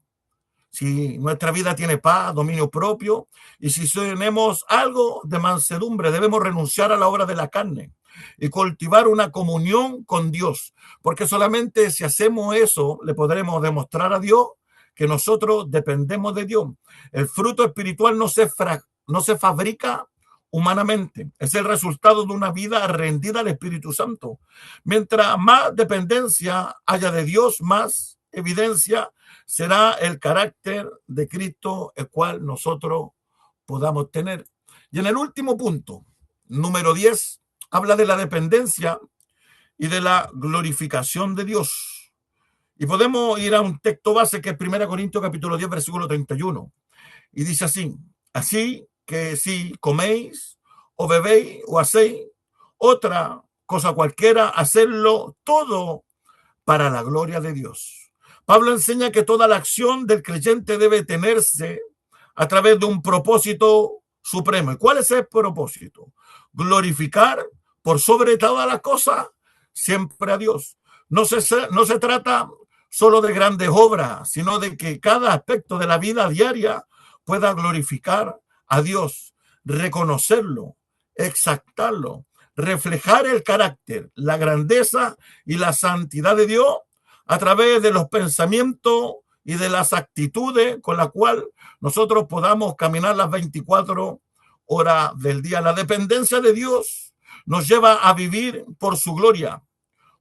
si nuestra vida tiene paz, dominio propio, y si tenemos algo de mansedumbre. Debemos renunciar a la obra de la carne y cultivar una comunión con Dios, porque solamente si hacemos eso le podremos demostrar a Dios que nosotros dependemos de Dios. El fruto espiritual no se fabrica humanamente, es el resultado de una vida rendida al Espíritu Santo. Mientras más dependencia haya de Dios, más evidencia será el carácter de Cristo el cual nosotros podamos tener. Y en el último punto, número 10, habla de la dependencia y de la glorificación de Dios. Y podemos ir a un texto base que es 1 Corintios capítulo 10, versículo 31. Y dice así: así que si coméis o bebéis o hacéis otra cosa cualquiera, hacedlo todo para la gloria de Dios. Pablo enseña que toda la acción del creyente debe tenerse a través de un propósito supremo. ¿Y cuál es el propósito? Glorificar por sobre todas las cosas siempre a Dios. No se trata solo de grandes obras, sino de que cada aspecto de la vida diaria pueda glorificar a Dios, reconocerlo, exaltarlo, reflejar el carácter, la grandeza y la santidad de Dios a través de los pensamientos y de las actitudes con las cuales nosotros podamos caminar las 24 horas del día. La dependencia de Dios nos lleva a vivir por su gloria.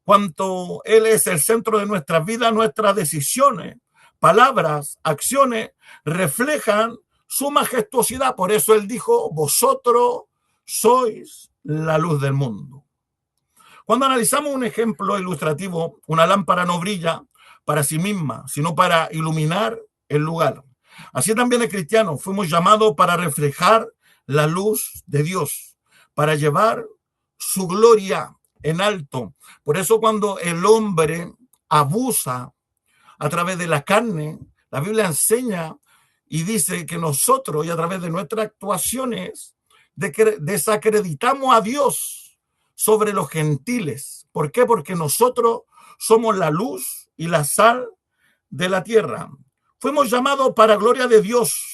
Cuanto Él es el centro de nuestras vidas, nuestras decisiones, palabras, acciones reflejan su majestuosidad. Por eso Él dijo: vosotros sois la luz del mundo. Cuando analizamos un ejemplo ilustrativo, una lámpara no brilla para sí misma, sino para iluminar el lugar. Así también el cristiano fuimos llamados para reflejar la luz de Dios, para llevar su gloria en alto. Por eso cuando el hombre abusa a través de la carne, la Biblia enseña y dice que nosotros, y a través de nuestras actuaciones, desacreditamos a Dios sobre los gentiles. ¿Por qué? Porque nosotros somos la luz y la sal de la tierra. Fuimos llamados para gloria de Dios.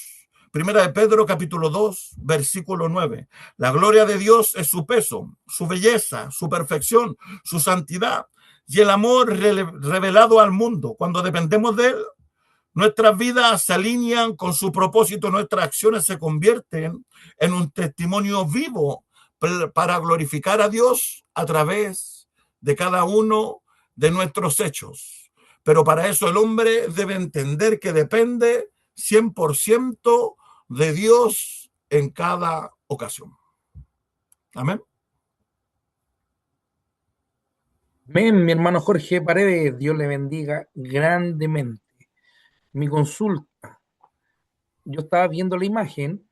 Primera de Pedro, capítulo 2, versículo 9. La gloria de Dios es su peso, su belleza, su perfección, su santidad y el amor revelado al mundo. Cuando dependemos de Él, nuestras vidas se alinean con su propósito, nuestras acciones se convierten en un testimonio vivo para glorificar a Dios a través de cada uno de nuestros hechos. Pero para eso el hombre debe entender que depende 100% de Dios en cada ocasión. Amén. Amén, mi hermano Jorge Paredes, Dios le bendiga grandemente. Mi consulta, yo estaba viendo la imagen,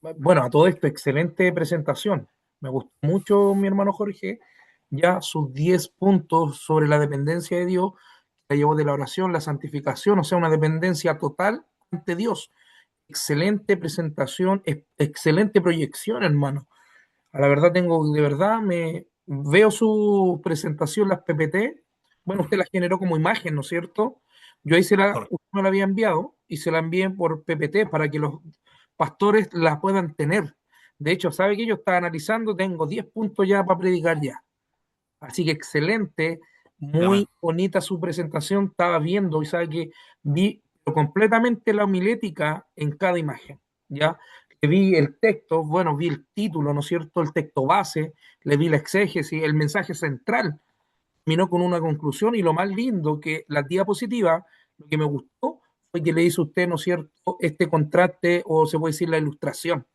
bueno, a todo esto, excelente presentación. Me gustó mucho, mi hermano Jorge, ya sus 10 puntos sobre la dependencia de Dios, la llevó de la oración, la santificación, o sea, una dependencia total ante Dios. Excelente presentación, excelente proyección, hermano. A la verdad de verdad, me veo su presentación, las PPT. Bueno, usted las generó como imagen, ¿no es cierto? Yo ahí usted me la había enviado y se la envié por PPT para que los pastores la puedan tener. De hecho, ¿sabe qué? Yo estaba analizando, tengo 10 puntos ya para predicar ya. Así que excelente, muy bonita su presentación. Estaba viendo y sabe que vi completamente la homilética en cada imagen, ¿ya? Le vi el texto, bueno, vi el título, ¿no es cierto? El texto base, le vi la exégesis, el mensaje central, terminó con una conclusión y lo más lindo que la diapositiva, lo que me gustó fue que le hizo usted, ¿no es cierto?, este contraste o se puede decir la ilustración.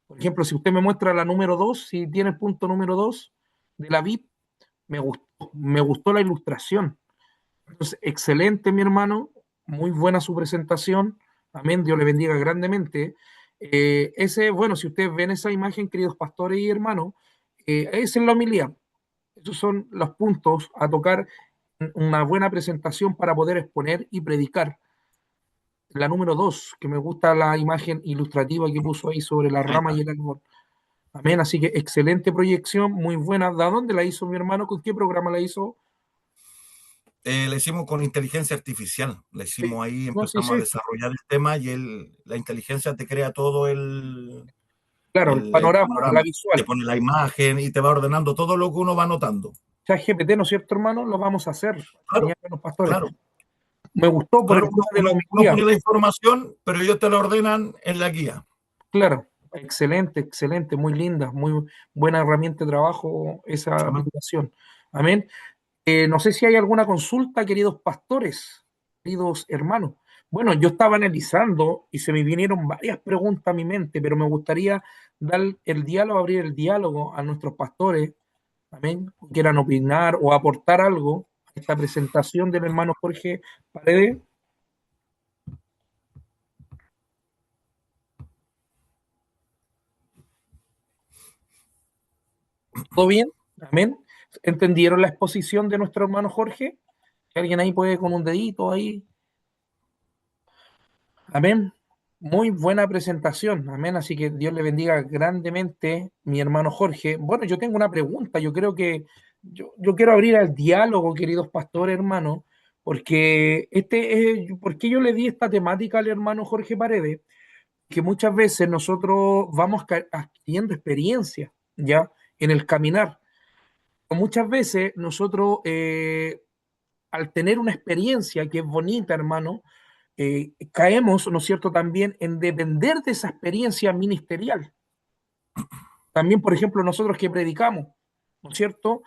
Por ejemplo, si usted me muestra la número 2, si tiene el punto número 2 de la VIP, me gustó la ilustración. Entonces, excelente, mi hermano, muy buena su presentación. Amén, Dios le bendiga grandemente. Bueno, si ustedes ven esa imagen, queridos pastores y hermanos, esa es la homilía. Esos son los puntos a tocar en una buena presentación para poder exponer y predicar. La número 2, que me gusta la imagen ilustrativa que puso ahí sobre la rama y el árbol. Amén, así que excelente proyección, muy buena. ¿De dónde la hizo mi hermano? ¿Con qué programa la hizo? Le hicimos con inteligencia artificial. Le hicimos ahí, empezamos a desarrollar el tema y la inteligencia te crea todo claro, el panorama, la visual. Te pone la imagen y te va ordenando todo lo que uno va notando. ChatGPT, ¿no es cierto, hermano? Lo vamos a hacer. Claro, Los pastores. claro. Me gustó por Claro, el tema de la uno homilía. pone la información, pero ellos te la ordenan en la guía. Claro, excelente, excelente, muy linda, muy buena herramienta de trabajo esa aplicación. Amén. No sé si hay alguna consulta, queridos pastores, queridos hermanos. Bueno, yo estaba analizando y se me vinieron varias preguntas a mi mente, pero me gustaría dar el diálogo, abrir el diálogo a nuestros pastores, amén, que quieran opinar o aportar algo a esta presentación del hermano Jorge Paredes. ¿Todo bien? Amén. ¿Entendieron la exposición de nuestro hermano Jorge? ¿Alguien ahí puede con un dedito ahí? Amén. Muy buena presentación. Amén. Así que Dios le bendiga grandemente, mi hermano Jorge. Bueno, yo tengo una pregunta. Yo creo que yo quiero abrir al diálogo, queridos pastores, hermanos, porque ¿por qué yo le di esta temática al hermano Jorge Paredes? Que muchas veces nosotros vamos adquiriendo experiencia, ¿ya? En el caminar. Muchas veces nosotros, al tener una experiencia que es bonita, hermano, caemos, ¿no es cierto?, también en depender de esa experiencia ministerial. También, por ejemplo, nosotros que predicamos, ¿no es cierto?,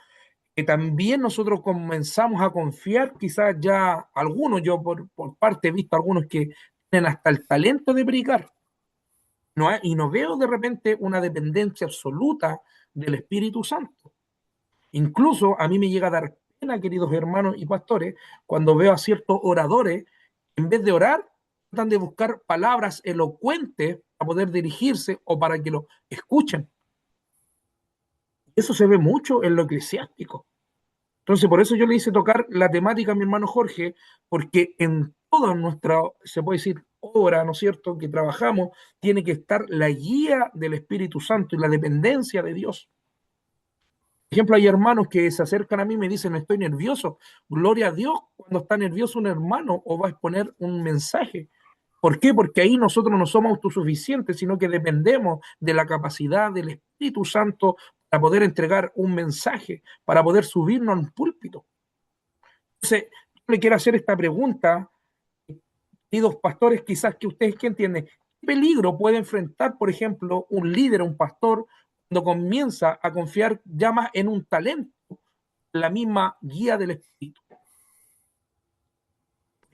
que también nosotros comenzamos a confiar, quizás ya algunos, yo por parte he visto algunos que tienen hasta el talento de predicar, ¿no? Y no veo de repente una dependencia absoluta del Espíritu Santo. Incluso a mí me llega a dar pena, queridos hermanos y pastores, cuando veo a ciertos oradores, en vez de orar, tratan de buscar palabras elocuentes para poder dirigirse o para que lo escuchen. Eso se ve mucho en lo eclesiástico. Entonces, por eso yo le hice tocar la temática a mi hermano Jorge, porque en toda nuestra, se puede decir, obra, ¿no es cierto?, que trabajamos, tiene que estar la guía del Espíritu Santo y la dependencia de Dios. Por ejemplo, hay hermanos que se acercan a mí y me dicen, estoy nervioso. Gloria a Dios cuando está nervioso un hermano o va a exponer un mensaje. ¿Por qué? Porque ahí nosotros no somos autosuficientes, sino que dependemos de la capacidad del Espíritu Santo para poder entregar un mensaje, para poder subirnos a un púlpito. Entonces, yo le quiero hacer esta pregunta, queridos pastores, quizás que ustedes que entienden, ¿qué peligro puede enfrentar, por ejemplo, un líder, un pastor, cuando comienza a confiar ya más en un talento, la misma guía del Espíritu?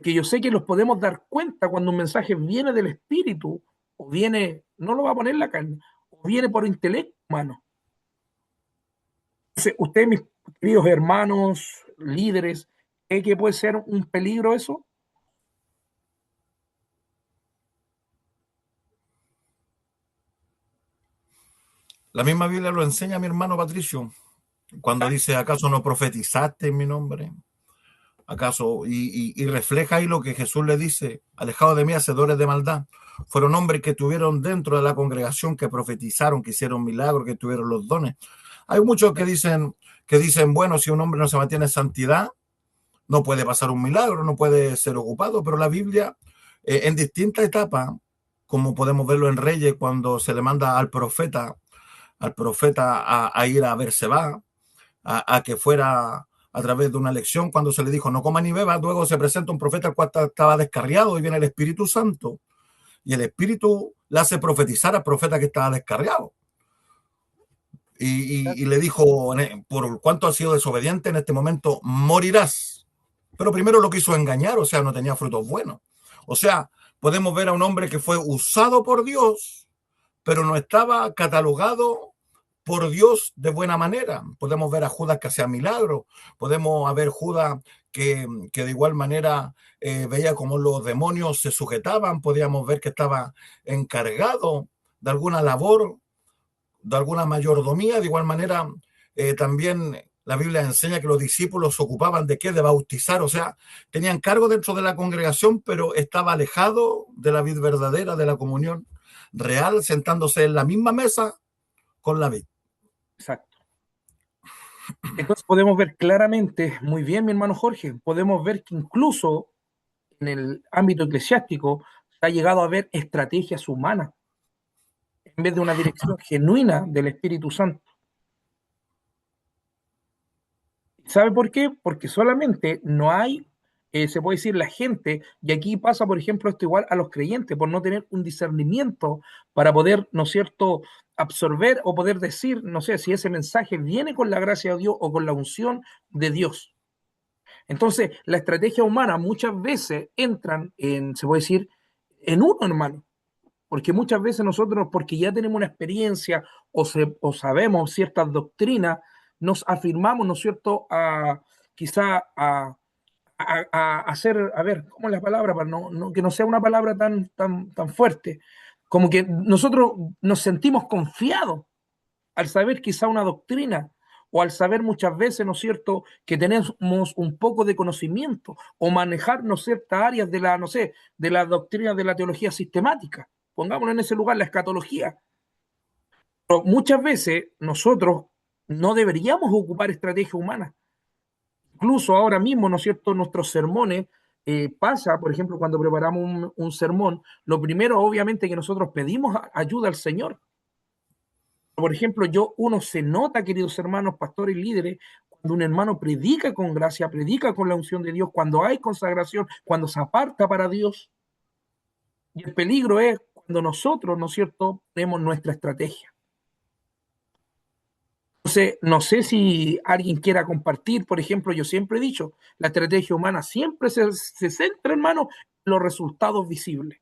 Que yo sé que los podemos dar cuenta cuando un mensaje viene del Espíritu o viene, no lo va a poner la carne, o viene por intelecto humano. Entonces, ustedes, mis queridos hermanos, líderes, ¿creen que puede ser un peligro eso? La misma Biblia lo enseña, mi hermano Patricio, cuando dice, ¿acaso no profetizaste en mi nombre? ¿Acaso? Y refleja ahí lo que Jesús le dice, alejados de mí, hacedores de maldad. Fueron hombres que estuvieron dentro de la congregación, que profetizaron, que hicieron milagros, que tuvieron los dones. Hay muchos que dicen, bueno, si un hombre no se mantiene en santidad, no puede pasar un milagro, no puede ser ocupado, pero la Biblia, en distintas etapas, como podemos verlo en Reyes, cuando se le manda al profeta a ir a Berseba, a que fuera a través de una lección, cuando se le dijo no coma ni beba, luego se presenta un profeta al cual estaba descarriado y viene el Espíritu Santo y el Espíritu le hace profetizar al profeta que estaba descarriado y le dijo, por cuanto has sido desobediente, en este momento morirás. Pero primero lo quiso engañar, o sea, no tenía frutos buenos. O sea, podemos ver a un hombre que fue usado por Dios, pero no estaba catalogado por Dios de buena manera. Podemos ver a Judas que hacía milagros, podemos ver Judas que de igual manera veía cómo los demonios se sujetaban, podíamos ver que estaba encargado de alguna labor, de alguna mayordomía. De igual manera, también la Biblia enseña que los discípulos se ocupaban de qué, de bautizar, o sea, tenían cargo dentro de la congregación, pero estaba alejado de la vid verdadera, de la comunión real, sentándose en la misma mesa con la vid. Exacto. Entonces podemos ver claramente, muy bien, mi hermano Jorge, podemos ver que incluso en el ámbito eclesiástico se ha llegado a ver estrategias humanas en vez de una dirección genuina del Espíritu Santo. ¿Sabe por qué? Porque solamente no hay, se puede decir, la gente, y aquí pasa, por ejemplo, esto igual a los creyentes, por no tener un discernimiento para poder, ¿no es cierto?, absorber o poder decir, no sé, si ese mensaje viene con la gracia de Dios o con la unción de Dios. Entonces, la estrategia humana muchas veces entran en, se puede decir, en uno, hermano. Porque muchas veces nosotros, porque ya tenemos una experiencia o sabemos ciertas doctrinas, nos afirmamos, ¿no es cierto?, quizá a hacer, a ver, ¿cómo es la palabra? Para que no sea una palabra tan fuerte. Como que nosotros nos sentimos confiados al saber quizá una doctrina o al saber muchas veces, ¿no es cierto?, que tenemos un poco de conocimiento o manejarnos ciertas áreas de la, no sé, de la doctrina de la teología sistemática. Pongámonos en ese lugar, la escatología. Pero muchas veces nosotros no deberíamos ocupar estrategia humana. Incluso ahora mismo, ¿no es cierto?, nuestros sermones pasa, por ejemplo, cuando preparamos un sermón, lo primero obviamente que nosotros pedimos ayuda al Señor. Por ejemplo, uno se nota, queridos hermanos, pastores y líderes, cuando un hermano predica con gracia, predica con la unción de Dios, cuando hay consagración, cuando se aparta para Dios. Y el peligro es cuando nosotros, ¿no es cierto?, tenemos nuestra estrategia. Entonces, no sé si alguien quiera compartir, por ejemplo, yo siempre he dicho, la estrategia humana siempre se centra, hermano, en los resultados visibles.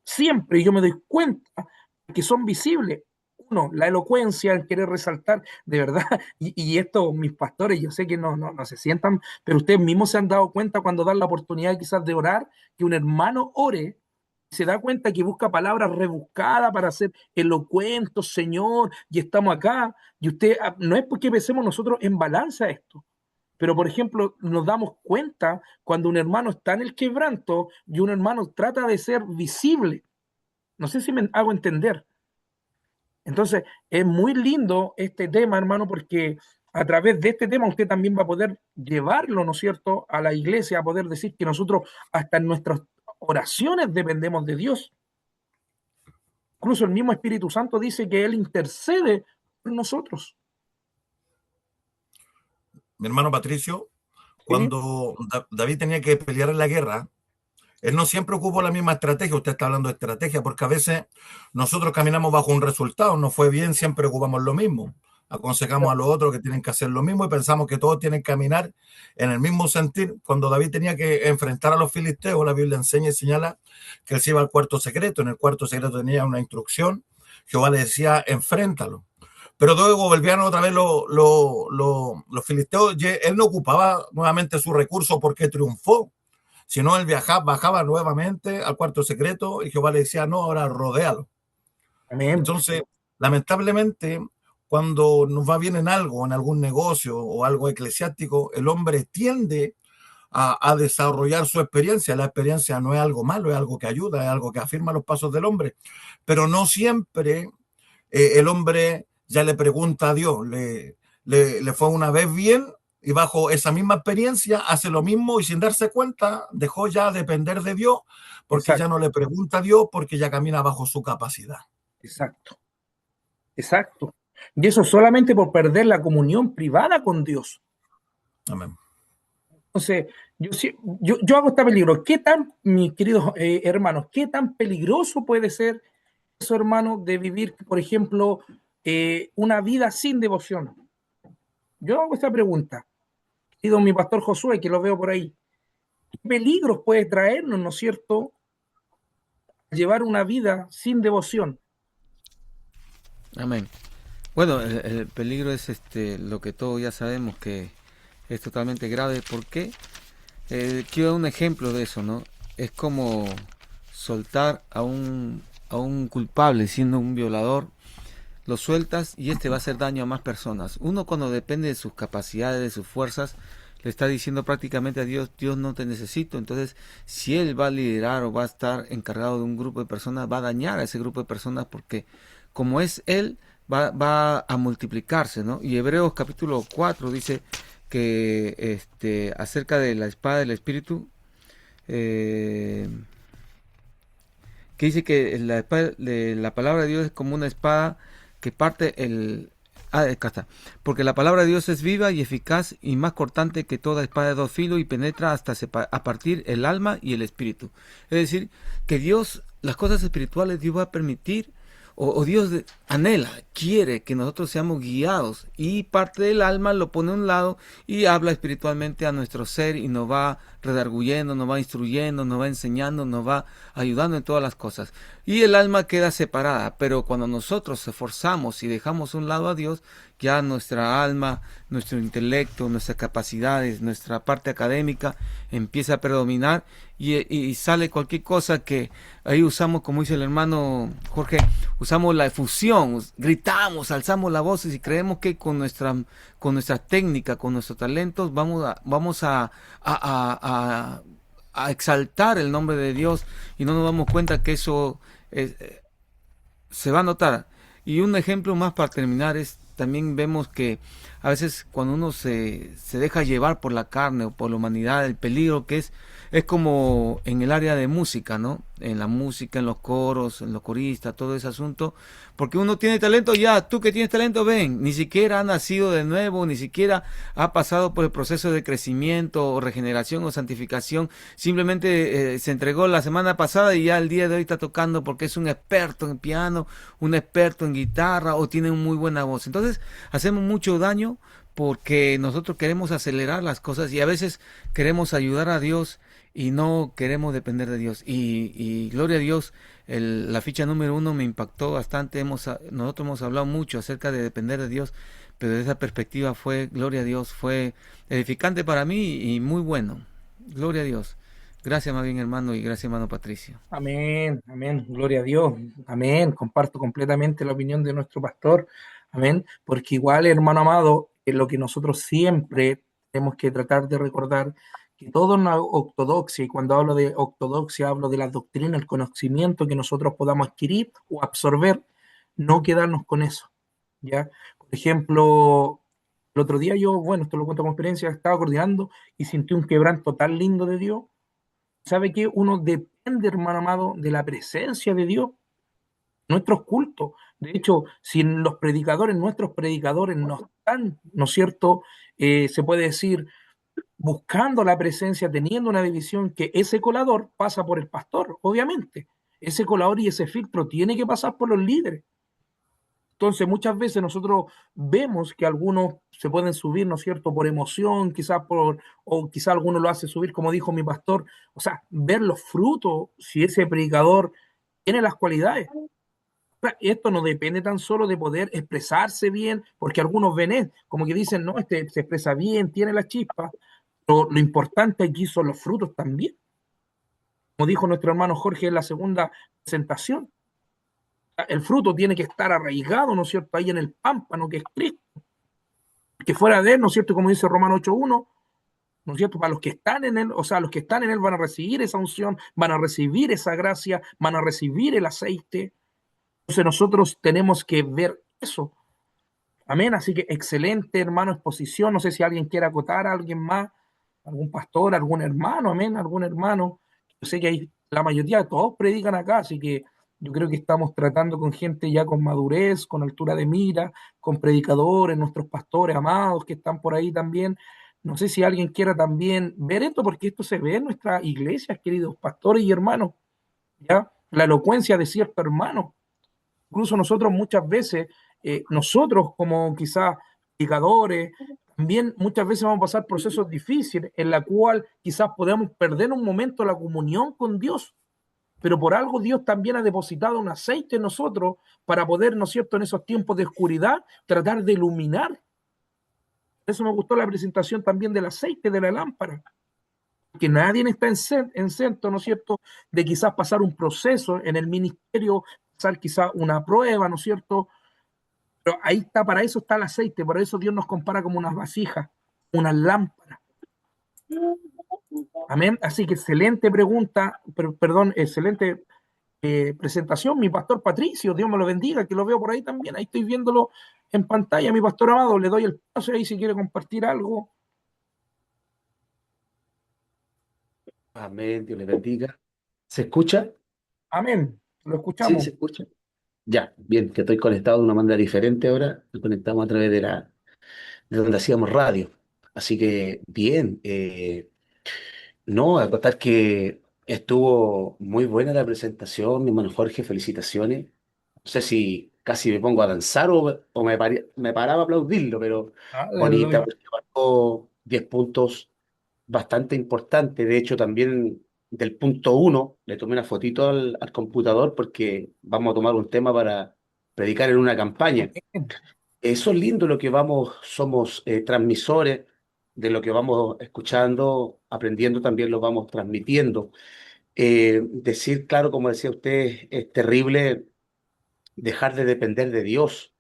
Siempre yo me doy cuenta que son visibles. Uno, la elocuencia, el querer resaltar, de verdad, y esto, mis pastores, yo sé que no se sientan, pero ustedes mismos se han dado cuenta cuando dan la oportunidad quizás de orar, que un hermano ore, se da cuenta que busca palabras rebuscadas para ser elocuentes, Señor, y estamos acá, y usted, no es porque pensemos nosotros en balanza esto, pero por ejemplo, nos damos cuenta cuando un hermano está en el quebranto y un hermano trata de ser visible. No sé si me hago entender. Entonces, es muy lindo este tema, hermano, porque a través de este tema usted también va a poder llevarlo, ¿no es cierto?, a la iglesia, a poder decir que nosotros hasta en nuestras oraciones dependemos de Dios. Incluso el mismo Espíritu Santo dice que Él intercede por nosotros. Mi hermano Patricio, ¿Sí? cuando David tenía que pelear en la guerra, él no siempre ocupó la misma estrategia. Usted está hablando de estrategia, porque a veces nosotros caminamos bajo un resultado, no fue bien, siempre ocupamos lo mismo. Aconsejamos a los otros que tienen que hacer lo mismo y pensamos que todos tienen que caminar en el mismo sentir. Cuando David tenía que enfrentar a los filisteos, la Biblia enseña y señala que él se iba al cuarto secreto. En el cuarto secreto tenía una instrucción. Jehová le decía, enfréntalo. Pero luego volvían otra vez los filisteos. Él no ocupaba nuevamente su recurso porque triunfó, sino él bajaba nuevamente al cuarto secreto y Jehová le decía, no, ahora rodéalo. Amén. Entonces, lamentablemente, cuando nos va bien en algo, en algún negocio o algo eclesiástico, el hombre tiende a desarrollar su experiencia. La experiencia no es algo malo, es algo que ayuda, es algo que afirma los pasos del hombre, pero no siempre el hombre ya le pregunta a Dios, le fue una vez bien y bajo esa misma experiencia hace lo mismo y sin darse cuenta dejó ya de depender de Dios porque ya Exacto, no le pregunta a Dios porque ya camina bajo su capacidad. exacto, exacto. Y eso solamente por perder la comunión privada con Dios. Amén. Entonces, yo hago este peligro. ¿Qué tan, mis queridos hermanos, qué tan peligroso puede ser eso, hermano, de vivir, por ejemplo, una vida sin devoción? Yo hago esta pregunta. Querido mi pastor Josué, que lo veo por ahí. ¿Qué peligros puede traernos, no es cierto, llevar una vida sin devoción? Amén. Bueno, el peligro es lo que todos ya sabemos que es totalmente grave. ¿Por qué? Quiero dar un ejemplo de eso, ¿no? Es como soltar a un culpable siendo un violador, lo sueltas y va a hacer daño a más personas. Uno cuando depende de sus capacidades, de sus fuerzas, le está diciendo prácticamente a Dios, Dios no te necesito. Entonces, si él va a liderar o va a estar encargado de un grupo de personas, va a dañar a ese grupo de personas porque como es él, va a multiplicarse, ¿no? Y Hebreos capítulo 4 dice que acerca de la espada del Espíritu, que dice que la palabra de Dios es como una espada que parte el... acá está. Porque la palabra de Dios es viva y eficaz y más cortante que toda espada de dos filos y penetra hasta a partir el alma y el espíritu. Es decir, que Dios, las cosas espirituales, Dios va a permitir o Dios anhela, quiere que nosotros seamos guiados y parte del alma lo pone a un lado y habla espiritualmente a nuestro ser y nos va redarguyendo, nos va instruyendo, nos va enseñando, nos va ayudando en todas las cosas. Y el alma queda separada, pero cuando nosotros esforzamos y dejamos a un lado a Dios, ya nuestra alma, nuestro intelecto, nuestras capacidades, nuestra parte académica empieza a predominar y sale cualquier cosa que ahí usamos, como dice el hermano Jorge, usamos la efusión, gritamos, alzamos la voz y creemos que con nuestra técnica, con nuestros talentos, vamos a exaltar el nombre de Dios y no nos damos cuenta que eso se va a notar. Y un ejemplo más para terminar es, también vemos que a veces cuando uno se deja llevar por la carne o por la humanidad, el peligro que es como en el área de música, ¿no? En la música, en los coros, en los coristas, todo ese asunto. Porque uno tiene talento, ya, tú que tienes talento, ven, ni siquiera ha nacido de nuevo, ni siquiera ha pasado por el proceso de crecimiento o regeneración o santificación. Simplemente se entregó la semana pasada y ya el día de hoy está tocando porque es un experto en piano, un experto en guitarra o tiene una muy buena voz. Entonces hacemos mucho daño porque nosotros queremos acelerar las cosas y a veces queremos ayudar a Dios y no queremos depender de Dios. Y gloria a Dios, la ficha número 1 me impactó bastante. Nosotros hemos hablado mucho acerca de depender de Dios, pero de esa perspectiva fue, gloria a Dios, fue edificante para mí y muy bueno. Gloria a Dios. Gracias más bien hermano y gracias hermano Patricio. Amén, amén, gloria a Dios, amén. Comparto completamente la opinión de nuestro pastor, amén, porque igual, hermano amado, es lo que nosotros siempre tenemos que tratar de recordar, que toda una ortodoxia, y cuando hablo de ortodoxia hablo de la doctrina, el conocimiento que nosotros podamos adquirir o absorber, no quedarnos con eso, ¿ya? Por ejemplo, el otro día yo, bueno, esto lo cuento como experiencia, estaba coordinando y sentí un quebranto tan lindo de Dios. ¿Sabe qué? Uno depende, hermano amado, de la presencia de Dios, nuestros cultos. De hecho, si nuestros predicadores no están, ¿no es cierto? Se puede decir, buscando la presencia, teniendo una división, que ese colador pasa por el pastor, obviamente. Ese colador y ese filtro tiene que pasar por los líderes. Entonces, muchas veces nosotros vemos que algunos se pueden subir, ¿no es cierto?, por emoción, o quizás algunos lo hace subir, como dijo mi pastor, o sea, ver los frutos, si ese predicador tiene las cualidades. Esto no depende tan solo de poder expresarse bien, porque algunos ven como que dicen, no, este se expresa bien, tiene la chispa, pero lo importante aquí son los frutos también. Como dijo nuestro hermano Jorge en la segunda presentación, el fruto tiene que estar arraigado, ¿no es cierto?, ahí en el pámpano que es Cristo, que fuera de él, ¿no es cierto?, como dice Romano 8:1, ¿no es cierto?, para los que están en él, o sea, los que están en él van a recibir esa unción, van a recibir esa gracia, van a recibir el aceite. Entonces nosotros tenemos que ver eso. Amén. Así que excelente, hermano, exposición. No sé si alguien quiere acotar a alguien más, algún pastor, algún hermano, amén, algún hermano. Yo sé que hay, la mayoría, todos predican acá, así que yo creo que estamos tratando con gente ya con madurez, con altura de mira, con predicadores, nuestros pastores amados que están por ahí también. No sé si alguien quiera también ver esto, porque esto se ve en nuestras iglesias, queridos pastores y hermanos, ¿ya? La elocuencia de cierto hermano. Incluso nosotros muchas veces, nosotros como quizás predicadores, también muchas veces vamos a pasar procesos difíciles en la cual quizás podemos perder un momento la comunión con Dios, pero por algo Dios también ha depositado un aceite en nosotros para poder, ¿no es cierto?, en esos tiempos de oscuridad, tratar de iluminar. Eso me gustó la presentación también del aceite de la lámpara, que nadie está exento, ¿no es cierto?, de quizás pasar un proceso en el ministerio, pasar quizás una prueba, ¿no es cierto? Pero ahí está, para eso está el aceite, por eso Dios nos compara como unas vasijas, unas lámparas. Amén. Así que excelente pregunta, perdón, excelente presentación, mi pastor Patricio, Dios me lo bendiga, que lo veo por ahí también, ahí estoy viéndolo en pantalla, mi pastor amado, le doy el paso ahí si quiere compartir algo. Amén, Dios le bendiga. ¿Se escucha? Amén, lo Sí, escuchamos. se escucha. Ya, bien, que estoy conectado de una manera diferente ahora. Nos conectamos a través de donde hacíamos radio. Así que, bien, no, a contar que estuvo muy buena la presentación, mi hermano Jorge, felicitaciones. No sé si casi me pongo a danzar o me paraba a aplaudirlo, pero Ah, bonita, porque marcó 10 puntos bastante importantes. De hecho, también del punto uno le tomé una fotito al computador porque vamos a tomar un tema para predicar en una campaña. bien. Eso es lindo lo que vamos, somos transmisores de lo que vamos escuchando, aprendiendo también lo vamos transmitiendo. Decir, claro, como decía usted, es terrible dejar de depender de Dios.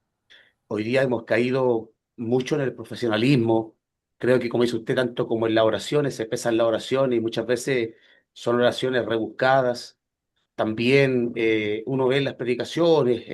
Hoy día hemos caído mucho en el profesionalismo. Creo que, como dice usted, tanto como en las oraciones, se pesan las oraciones y muchas veces son oraciones rebuscadas. También uno ve en las predicaciones.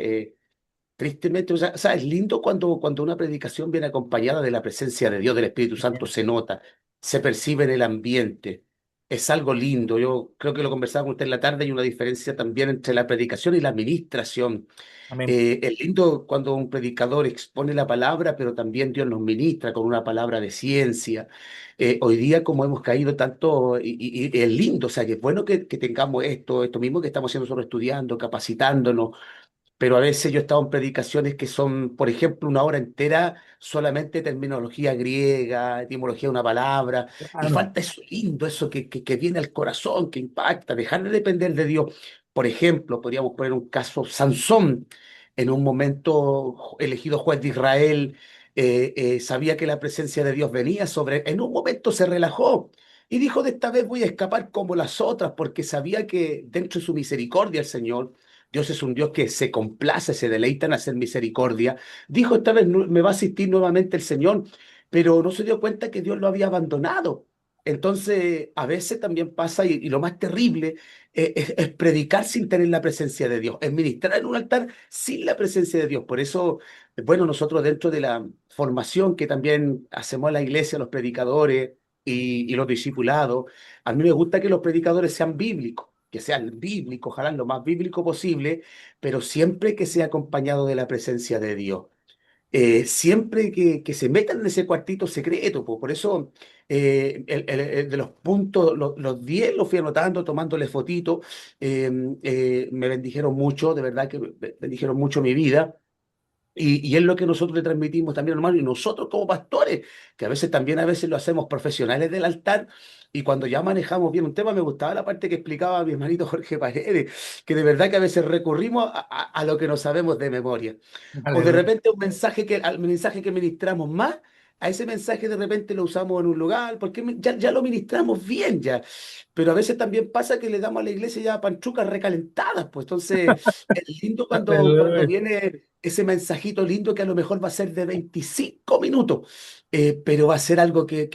Tristemente, o sea, es lindo cuando una predicación viene acompañada de la presencia de Dios, del Espíritu Santo, se nota, se percibe en el ambiente. Es algo lindo. Yo creo que lo conversaba con usted en la tarde. Hay una diferencia también entre la predicación y la administración. Amén. Es lindo cuando un predicador expone la palabra, pero también Dios nos ministra con una palabra de ciencia. Hoy día, como hemos caído tanto, y es lindo, o sea, que es bueno que tengamos esto mismo que estamos haciendo nosotros estudiando, capacitándonos, pero a veces yo he estado en predicaciones que son, por ejemplo, una hora entera solamente terminología griega, etimología de una palabra, y Claro. falta eso lindo, eso que viene al corazón, que impacta, dejar de depender de Dios. Por ejemplo, podríamos poner un caso, Sansón, en un momento elegido juez de Israel, sabía que la presencia de Dios venía sobre él, en un momento se relajó. Y dijo, de esta vez voy a escapar como las otras, porque sabía que dentro de su misericordia el Señor, Dios es un Dios que se complace, se deleita en hacer misericordia. Dijo, esta vez me va a asistir nuevamente el Señor, pero no se dio cuenta que Dios lo había abandonado. Entonces, a veces también pasa, y lo más terrible es predicar sin tener la presencia de Dios, es ministrar en un altar sin la presencia de Dios. Por eso, bueno, nosotros dentro de la formación que también hacemos en la iglesia, los predicadores y los discipulados, a mí me gusta que los predicadores sean bíblicos, que sean bíblicos, ojalá lo más bíblico posible, pero siempre que sea acompañado de la presencia de Dios. Siempre que se metan en ese cuartito secreto, po. Por eso el de los puntos, los 10 los fui anotando, tomándole fotitos, me bendijeron mucho, de verdad que bendijeron mucho mi vida. Y es lo que nosotros le transmitimos también, hermano, y nosotros como pastores, que a veces lo hacemos profesionales del altar, y cuando ya manejamos bien un tema, me gustaba la parte que explicaba mi hermanito Jorge Paredes, que de verdad que a veces recurrimos a lo que no sabemos de memoria. O de Aleluya. repente un mensaje al mensaje que ministramos más, a ese mensaje de repente lo usamos en un lugar, porque ya lo ministramos bien ya. Pero a veces también pasa que le damos a la iglesia ya panchucas recalentadas, pues entonces es lindo cuando Aleluya. viene ese mensajito lindo que a lo mejor va a ser de 25 minutos, pero va a ser algo que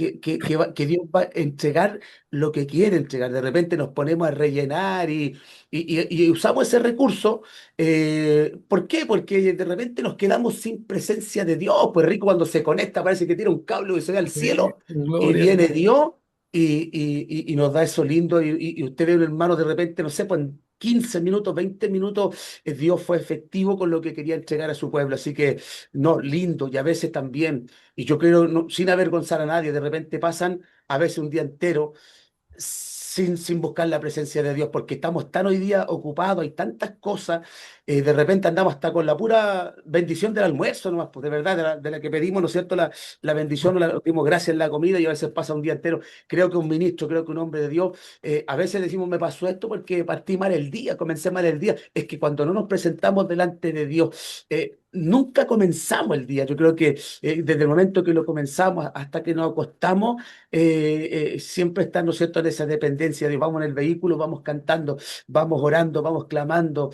Dios va a entregar lo que quiere entregar. De repente nos ponemos a rellenar y usamos ese recurso. ¿Por qué? Porque de repente nos quedamos sin presencia de Dios. Pues rico cuando se conecta, parece que tiene un cable y se ve al cielo y Gloria a viene Dios. Dios y nos da eso lindo. Y usted ve un hermano de repente, no sé, pues en 15 minutos, 20 minutos, Dios fue efectivo con lo que quería entregar a su pueblo. Así que, no, lindo. Y a veces también, y yo creo, sin avergonzar a nadie, de repente pasan a veces un día entero sin buscar la presencia de Dios, porque estamos tan hoy día ocupados, hay tantas cosas, de repente andamos hasta con la pura bendición del almuerzo, nomás, pues de verdad, de la que pedimos, ¿no es cierto? La bendición, la dimos gracias en la comida y a veces pasa un día entero. Creo que un ministro, creo que un hombre de Dios, a veces decimos, me pasó esto porque partí mal el día, comencé mal el día. Es que cuando no nos presentamos delante de Dios, nunca comenzamos el día. Yo creo que desde el momento que lo comenzamos hasta que nos acostamos, siempre está, ¿no es cierto?, en esa dependencia de vamos en el vehículo, vamos cantando, vamos orando, vamos clamando.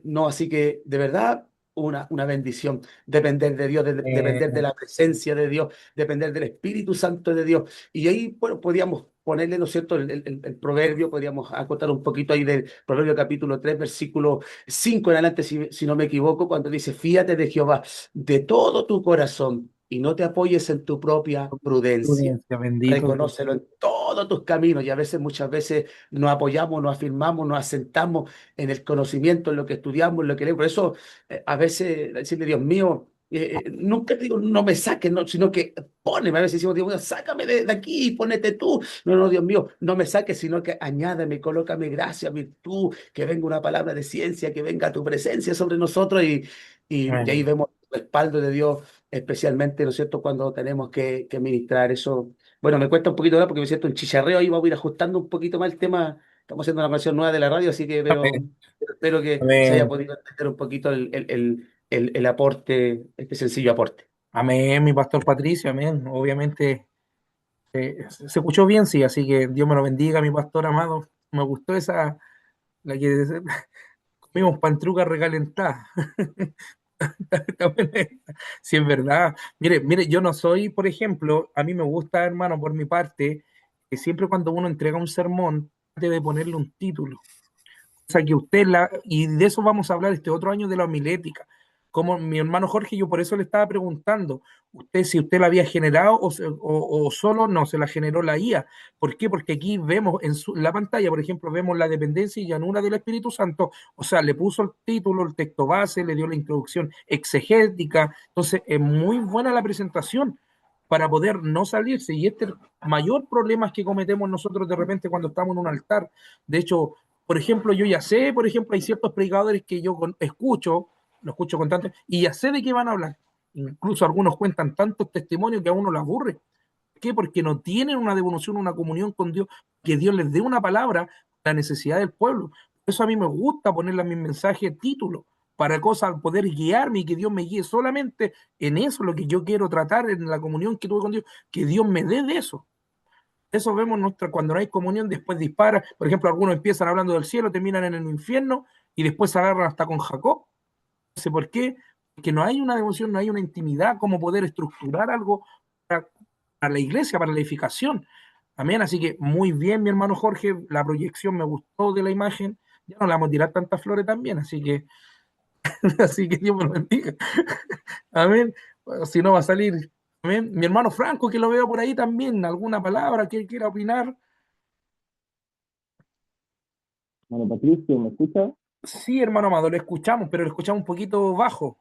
No, así que de verdad, una bendición depender de Dios, depender de la presencia de Dios, depender del Espíritu Santo de Dios. Y ahí, bueno, podríamos ponerle, ¿no es cierto?, el proverbio, podríamos acotar un poquito ahí del proverbio capítulo 3 versículo 5 en adelante, si no me equivoco, cuando dice, fíate de Jehová de todo tu corazón y no te apoyes en tu propia prudencia. Prudencia, bendito Dios. Reconócelo en todos tus caminos y a veces, muchas veces nos apoyamos, nos afirmamos, nos asentamos en el conocimiento, en lo que estudiamos, en lo que leemos. Por eso, a veces decirle, Dios mío, nunca digo no me saques, no, sino que poneme. A veces decimos, Dios mío, sácame de aquí y ponete tú. No, no, Dios mío, no me saques, sino que añádame, colócame gracia, virtud, que venga una palabra de ciencia, que venga tu presencia sobre nosotros y ahí Amén. vemos el respaldo de Dios, especialmente, ¿no es cierto?, cuando tenemos que ministrar eso. Bueno, me cuesta un poquito ahora porque me siento un chicharreo ahí, vamos a ir ajustando un poquito más el tema. Estamos haciendo una canción nueva de la radio, así que Amén. espero que se haya Amén. podido entender un poquito el aporte, este sencillo aporte. Amén, mi pastor Patricio, amén. Obviamente se escuchó bien, sí, así que Dios me lo bendiga, mi pastor amado. Me gustó esa, la que comimos pantruca recalentada. Está buena esa. Sí, es verdad. Mire, yo no soy, por ejemplo, a mí me gusta, hermano, por mi parte, que siempre cuando uno entrega un sermón, debe ponerle un título. O sea, que usted y de eso vamos a hablar este otro año de la homilética. Como mi hermano Jorge, yo por eso le estaba preguntando, usted si usted la había generado o solo no, se la generó la IA. ¿Por qué? Porque aquí vemos la pantalla, por ejemplo, vemos la dependencia y llanura del Espíritu Santo, o sea, le puso el título, el texto base, le dio la introducción exegética, entonces es muy buena la presentación para poder no salirse. Y este es el mayor problema que cometemos nosotros de repente cuando estamos en un altar. De hecho, por ejemplo, yo ya sé, por ejemplo, hay ciertos predicadores que yo escucho, lo escucho constantemente, y ya sé de qué van a hablar. Incluso algunos cuentan tantos testimonios que a uno le aburre. ¿Por qué? Porque no tienen una devolución, una comunión con Dios, que Dios les dé una palabra, la necesidad del pueblo. Por eso a mí me gusta ponerle a mis mensajes títulos, para cosas, poder guiarme y que Dios me guíe solamente en eso, lo que yo quiero tratar en la comunión que tuve con Dios, que Dios me dé de eso. Eso vemos cuando no hay comunión, después dispara. Por ejemplo, algunos empiezan hablando del cielo, terminan en el infierno y después se agarran hasta con Jacob. No sé por qué, porque no hay una devoción, no hay una intimidad, cómo poder estructurar algo para, para la iglesia, para la edificación. Amén. Así que muy bien, mi hermano Jorge, la proyección me gustó de la imagen. Ya no le vamos a tirar tantas flores también, así que, así que Dios me lo bendiga. Amén. Bueno, si no va a salir. Amén. Mi hermano Franco, que lo veo por ahí también, alguna palabra que quiera opinar. Bueno, Patricio, ¿me escucha? Sí, hermano amado, lo escuchamos, pero lo escuchamos un poquito bajo.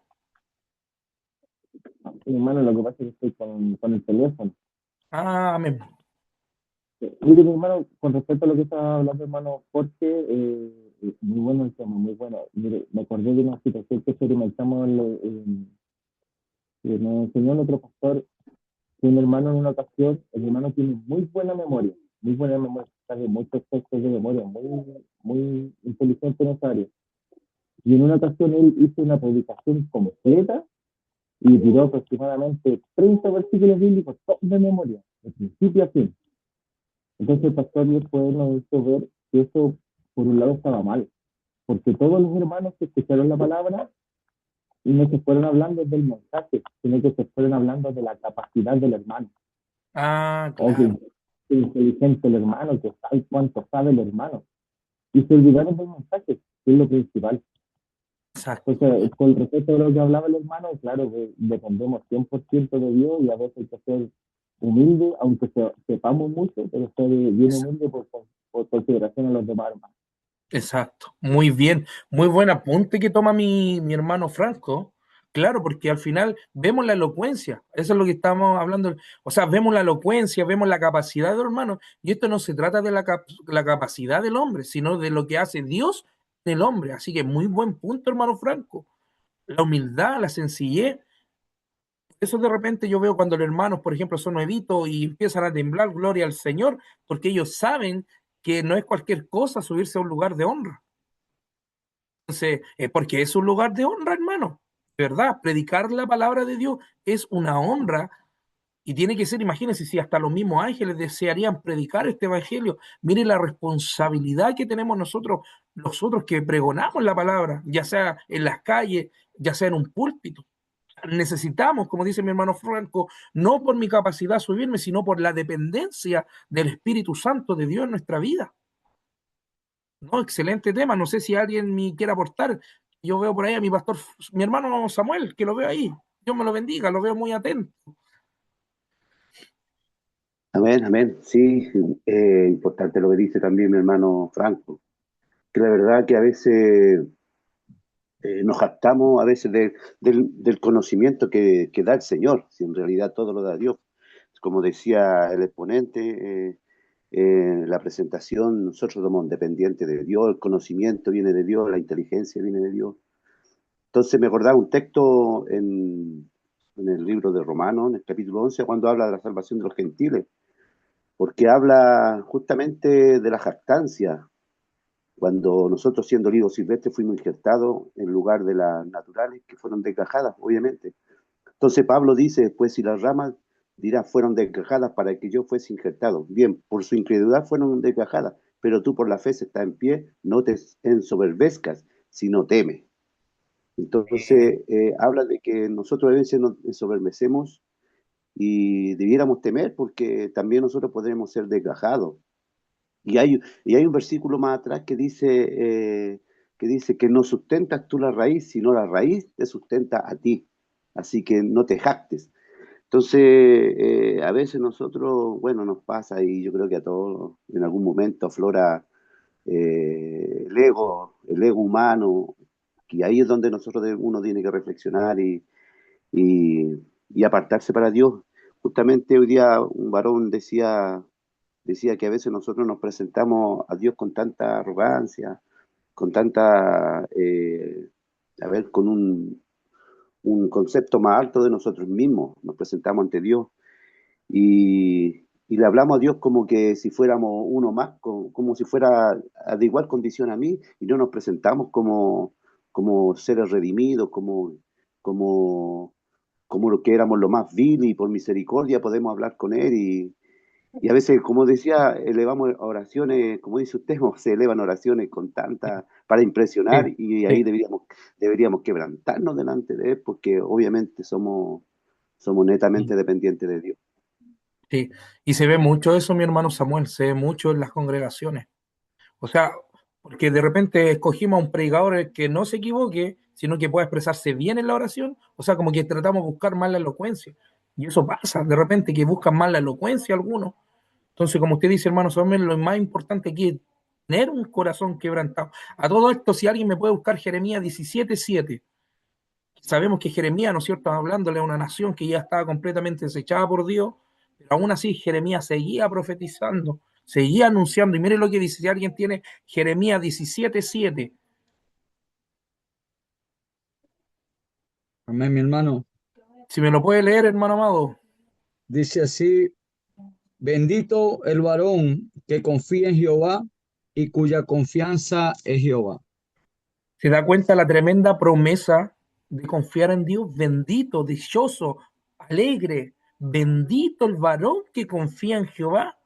Sí, hermano, lo que pasa es que estoy con el teléfono. Ah, amén. Mire, mi hermano, con respecto a lo que estaba hablando, hermano Jorge, muy bueno el tema, muy bueno. Mire, me acordé de una situación que experimentamos, que nos enseñó nuestro pastor, que un hermano en una ocasión, el hermano tiene muy buena memoria, sabe muchos textos de memoria, muy inteligente en esa área. Y en una ocasión él hizo una predicación completa y tiró aproximadamente 30 versículos bíblicos, todos de memoria, de principio a fin. Entonces el pastor después nos hizo ver que eso, por un lado, estaba mal, porque todos los hermanos que escucharon la palabra no se fueron hablando del mensaje, sino que se fueron hablando de la capacidad del hermano. Ah, Oh, claro. qué inteligente el hermano, que sabe cuánto sabe el hermano. Y se olvidaron del mensaje, que es lo principal. Exacto. Entonces, con respecto a lo que hablaba el hermano, claro que dependemos 100% de Dios y a veces hay que ser humilde, aunque sepamos mucho, pero ser bien Es- humilde por consideración a los demás hermanos. Exacto. Muy bien. Muy buen apunte que toma mi hermano Franco. Claro, porque al final vemos la elocuencia. Eso es lo que estamos hablando. O sea, vemos la elocuencia, vemos la capacidad del hermano. Y esto no se trata de la capacidad del hombre, sino de lo que hace Dios en el hombre. Así que muy buen punto, hermano Franco. La humildad, la sencillez. Eso de repente yo veo cuando los hermanos, por ejemplo, son nuevitos y empiezan a temblar, gloria al Señor, porque ellos saben que no es cualquier cosa subirse a un lugar de honra. Entonces, porque es un lugar de honra, hermano. De verdad, predicar la palabra de Dios es una honra y tiene que ser, imagínense, si hasta los mismos ángeles desearían predicar este evangelio. Mire la responsabilidad que tenemos nosotros que pregonamos la palabra, ya sea en las calles, ya sea en un púlpito. Necesitamos, como dice mi hermano Franco, no por mi capacidad subirme, sino por la dependencia del Espíritu Santo de Dios en nuestra vida. No, excelente tema. No sé si alguien me quiere aportar. Yo veo por ahí a mi pastor, mi hermano Samuel, que lo veo ahí. Dios me lo bendiga, lo veo muy atento. Amén, amén. Sí, importante lo que dice también mi hermano Franco, que la verdad que a veces nos jactamos a veces del conocimiento que da el Señor, si en realidad todo lo da Dios. Como decía el exponente, en la presentación, nosotros somos dependientes de Dios, el conocimiento viene de Dios, la inteligencia viene de Dios. Entonces me acordaba un texto en el libro de Romanos, en el capítulo 11, cuando habla de la salvación de los gentiles, porque habla justamente de la jactancia, cuando nosotros siendo olivos silvestres fuimos injertados en lugar de las naturales que fueron desgajadas, obviamente. Entonces Pablo dice después, si las ramas, dirá, fueron desgajadas para que yo fuese injertado. Bien, por su incredulidad fueron desgajadas, pero tú por la fe se está en pie, no te ensoberbezcas, sino teme. Entonces, habla de que nosotros a veces nos ensoberbecemos y debiéramos temer porque también nosotros podremos ser desgajados. Y hay un versículo más atrás que dice que no sustentas tú la raíz, sino la raíz te sustenta a ti. Así que no te jactes. Entonces, a veces nosotros, bueno, nos pasa y yo creo que a todos en algún momento aflora el ego humano, y ahí es donde uno tiene que reflexionar y apartarse para Dios. Justamente hoy día un varón decía que a veces nosotros nos presentamos a Dios con tanta arrogancia, con tanta, a ver, con un concepto más alto de nosotros mismos, nos presentamos ante Dios y le hablamos a Dios como que si fuéramos uno más, como si fuera de igual condición a mí, y no nos presentamos como seres redimidos, como, como lo que éramos lo más vil y por misericordia podemos hablar con Él y a veces, como decía, elevamos oraciones, como dice usted, se elevan oraciones con tanta, para impresionar Sí, y ahí sí, deberíamos quebrantarnos delante de Él porque obviamente somos netamente dependientes de Dios. sí. Y se ve mucho eso, mi hermano Samuel, se ve mucho en las congregaciones. O sea, porque de repente escogimos a un predicador que no se equivoque, sino que pueda expresarse bien en la oración. O sea, como que tratamos de buscar más la elocuencia. Y eso pasa, de repente, que buscan más la elocuencia algunos. Entonces, como usted dice, hermano Samuel, lo más importante aquí es tener un corazón quebrantado. A todo esto, si alguien me puede buscar Jeremías 17:7, sabemos que Jeremías, ¿no es cierto?, hablándole a una nación que ya estaba completamente desechada por Dios, pero aún así Jeremías seguía profetizando, seguía anunciando. Y mire lo que dice, si alguien tiene Jeremías 17:7, Amén, mi hermano. si me lo puede leer, hermano amado. Dice así, bendito el varón que confía en Jehová y cuya confianza es Jehová. Se da cuenta la tremenda promesa de confiar en Dios. Bendito, dichoso, alegre, bendito el varón que confía en Jehová.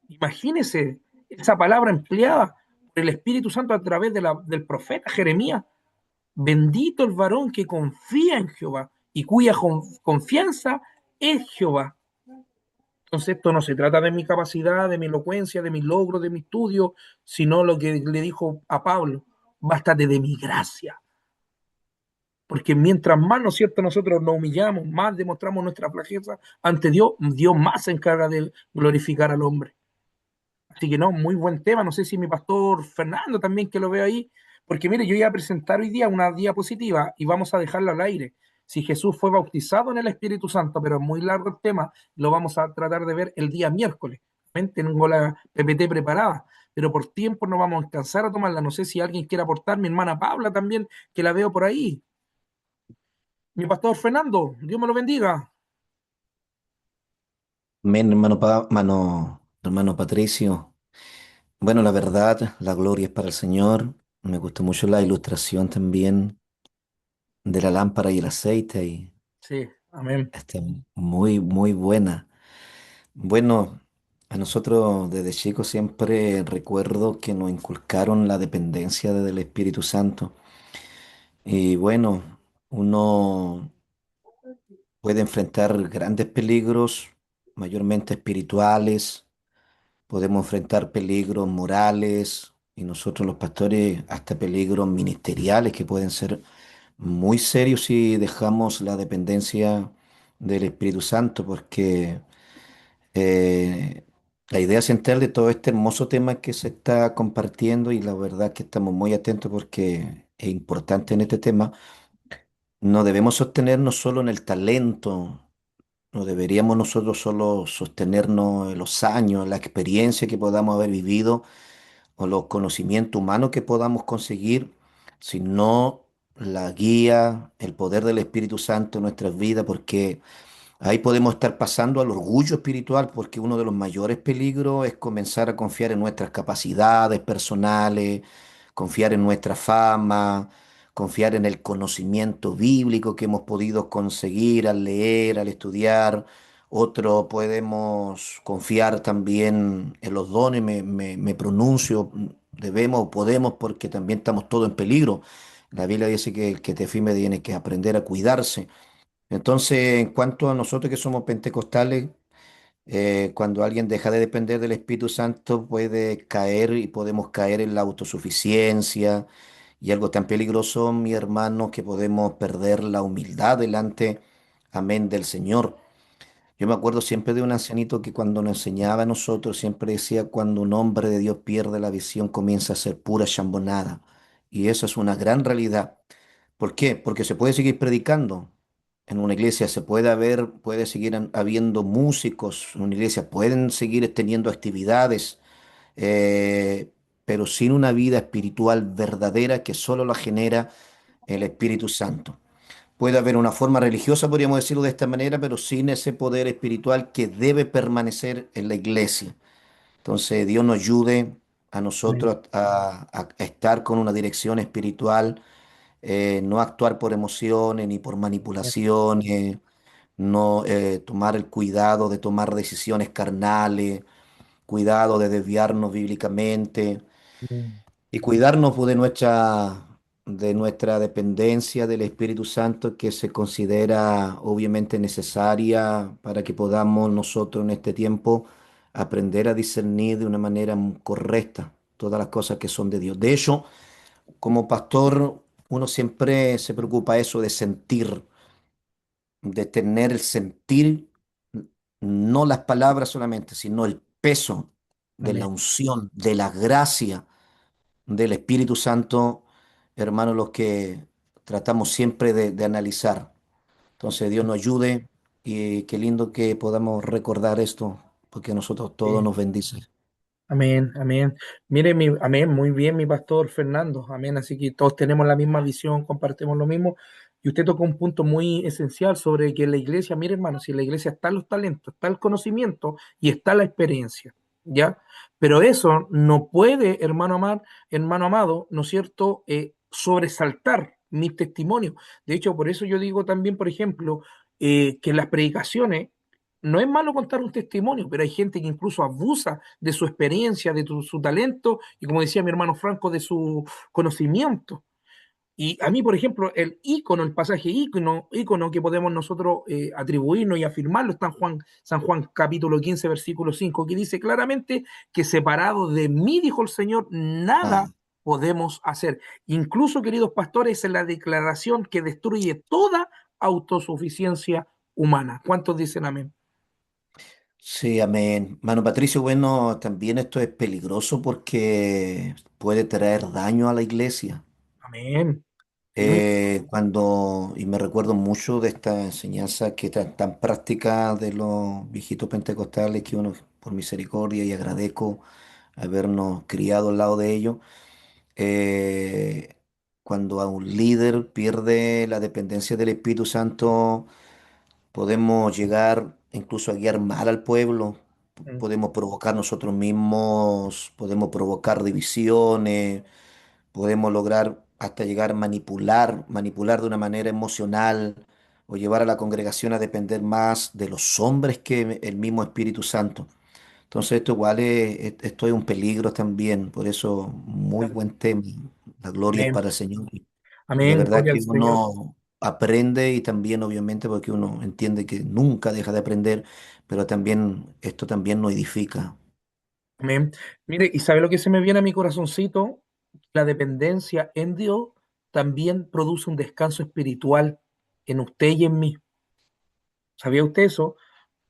Imagínese esa palabra empleada por el Espíritu Santo a través del profeta Jeremías. Bendito el varón que confía en Jehová y cuya confianza es Jehová. Entonces esto no se trata de mi capacidad, de mi elocuencia, de mis logros, de mi estudio, sino lo que le dijo a Pablo, bástate de mi gracia. Porque mientras más, ¿no es cierto?, nosotros nos humillamos, más demostramos nuestra flaqueza ante Dios, Dios más se encarga de glorificar al hombre. Así que no, muy buen tema. No sé si mi pastor Fernando también, que lo veo ahí, porque mire, yo iba a presentar hoy día una diapositiva y vamos a dejarla al aire. Si Jesús fue bautizado en el Espíritu Santo, pero es muy largo el tema, lo vamos a tratar de ver el día miércoles. Tengo la PPT preparada, pero por tiempo no vamos a alcanzar a tomarla. No sé si alguien quiere aportar, mi hermana Paula también, que la veo por ahí. Mi pastor Fernando, Dios me lo bendiga. Amén, hermano Patricio. Bueno, la verdad, la gloria es para el Señor. Me gustó mucho la ilustración también de la lámpara y el aceite y Sí, amén. está muy, muy buena. Bueno, a nosotros desde chicos siempre recuerdo que nos inculcaron la dependencia del Espíritu Santo. Y bueno, uno puede enfrentar grandes peligros, mayormente espirituales. Podemos enfrentar peligros morales y nosotros los pastores hasta peligros ministeriales que pueden ser muy serios si dejamos la dependencia del Espíritu Santo, porque eh, la idea central de todo este hermoso tema que se está compartiendo y la verdad que estamos muy atentos porque es importante en este tema, no debemos sostenernos solo en el talento, no deberíamos nosotros solo sostenernos en los años, en la experiencia que podamos haber vivido o los conocimientos humanos que podamos conseguir, sino la guía, el poder del Espíritu Santo en nuestras vidas, porque ahí podemos estar pasando al orgullo espiritual, porque uno de los mayores peligros es comenzar a confiar en nuestras capacidades personales, confiar en nuestra fama, confiar en el conocimiento bíblico que hemos podido conseguir al leer, al estudiar. Otro podemos confiar también en los dones, me pronuncio, debemos o podemos porque también estamos todos en peligro. La Biblia dice que el que te firme tiene que aprender a cuidarse. Entonces, en cuanto a nosotros que somos pentecostales, cuando alguien deja de depender del Espíritu Santo, puede caer y podemos caer en la autosuficiencia y algo tan peligroso, mi hermano, que podemos perder la humildad delante, amén, del Señor. Yo me acuerdo siempre de un ancianito que cuando nos enseñaba a nosotros siempre decía, cuando un hombre de Dios pierde la visión comienza a ser pura chambonada. Y eso es una gran realidad. ¿Por qué? Porque se puede seguir predicando. En una iglesia se puede haber, puede seguir habiendo músicos, en una iglesia pueden seguir teniendo actividades, eh, pero sin una vida espiritual verdadera que solo la genera el Espíritu Santo. Puede haber una forma religiosa, podríamos decirlo de esta manera, pero sin ese poder espiritual que debe permanecer en la iglesia. Entonces, Dios nos ayude a Amén. nosotros a estar con una dirección espiritual, no actuar por emociones ni por manipulaciones, no tomar el cuidado de tomar decisiones carnales, cuidado de desviarnos bíblicamente Amén. y cuidarnos pues, de nuestra dependencia del Espíritu Santo que se considera obviamente necesaria para que podamos nosotros en este tiempo aprender a discernir de una manera correcta todas las cosas que son de Dios. De hecho, como pastor, uno siempre se preocupa eso de sentir, de tener el sentir, no las palabras solamente, sino el peso de la Amén. unción, de la gracia del Espíritu Santo, hermanos, los que tratamos siempre de analizar. Entonces, Dios nos ayude y qué lindo que podamos recordar esto, porque a nosotros todos Sí. nos bendice. Amén, amén. Mire, amén, muy bien, mi pastor Fernando. Amén. Así que todos tenemos la misma visión, compartimos lo mismo. Y usted tocó un punto muy esencial sobre que en la iglesia, mire, hermano, si en la iglesia están los talentos, está el conocimiento y está la experiencia, ¿ya? Pero eso no puede, hermano amado, ¿no es cierto?, sobresaltar mis testimonios. De hecho, por eso yo digo también, por ejemplo, que en las predicaciones no es malo contar un testimonio, pero hay gente que incluso abusa de su experiencia, de su talento y, como decía mi hermano Franco, de su conocimiento. Y a mí, por ejemplo, el ícono, el pasaje ícono que podemos nosotros atribuirnos y afirmarlo está en San Juan capítulo 15 versículo 5 que dice claramente que separado de mí, dijo el Señor, Ah, nada podemos hacer. Incluso, queridos pastores, es la declaración que destruye toda autosuficiencia humana. ¿Cuántos dicen amén? sí, amén. Mano Patricio, bueno, también esto es peligroso porque puede traer daño a la iglesia. Amén. Sí, Y me recuerdo mucho de esta enseñanza que tan práctica de los viejitos pentecostales que uno, por misericordia y agradezco habernos criado al lado de ellos, eh, cuando a un líder pierde la dependencia del Espíritu Santo, podemos llegar incluso a guiar mal al pueblo, mm, podemos provocar nosotros mismos, podemos provocar divisiones, podemos lograr hasta llegar a manipular de una manera emocional o llevar a la congregación a depender más de los hombres que el mismo Espíritu Santo. Entonces esto igual esto es un peligro también, por eso muy buen tema. La gloria es amén. para el Señor. Y de Amén. verdad Gloria al que Señor. uno aprende y también obviamente porque uno entiende que nunca deja de aprender, pero también esto también nos edifica. Amén. Mire, ¿y sabe lo que se me viene a mi corazoncito? La dependencia en Dios también produce un descanso espiritual en usted y en mí. ¿Sabía usted eso?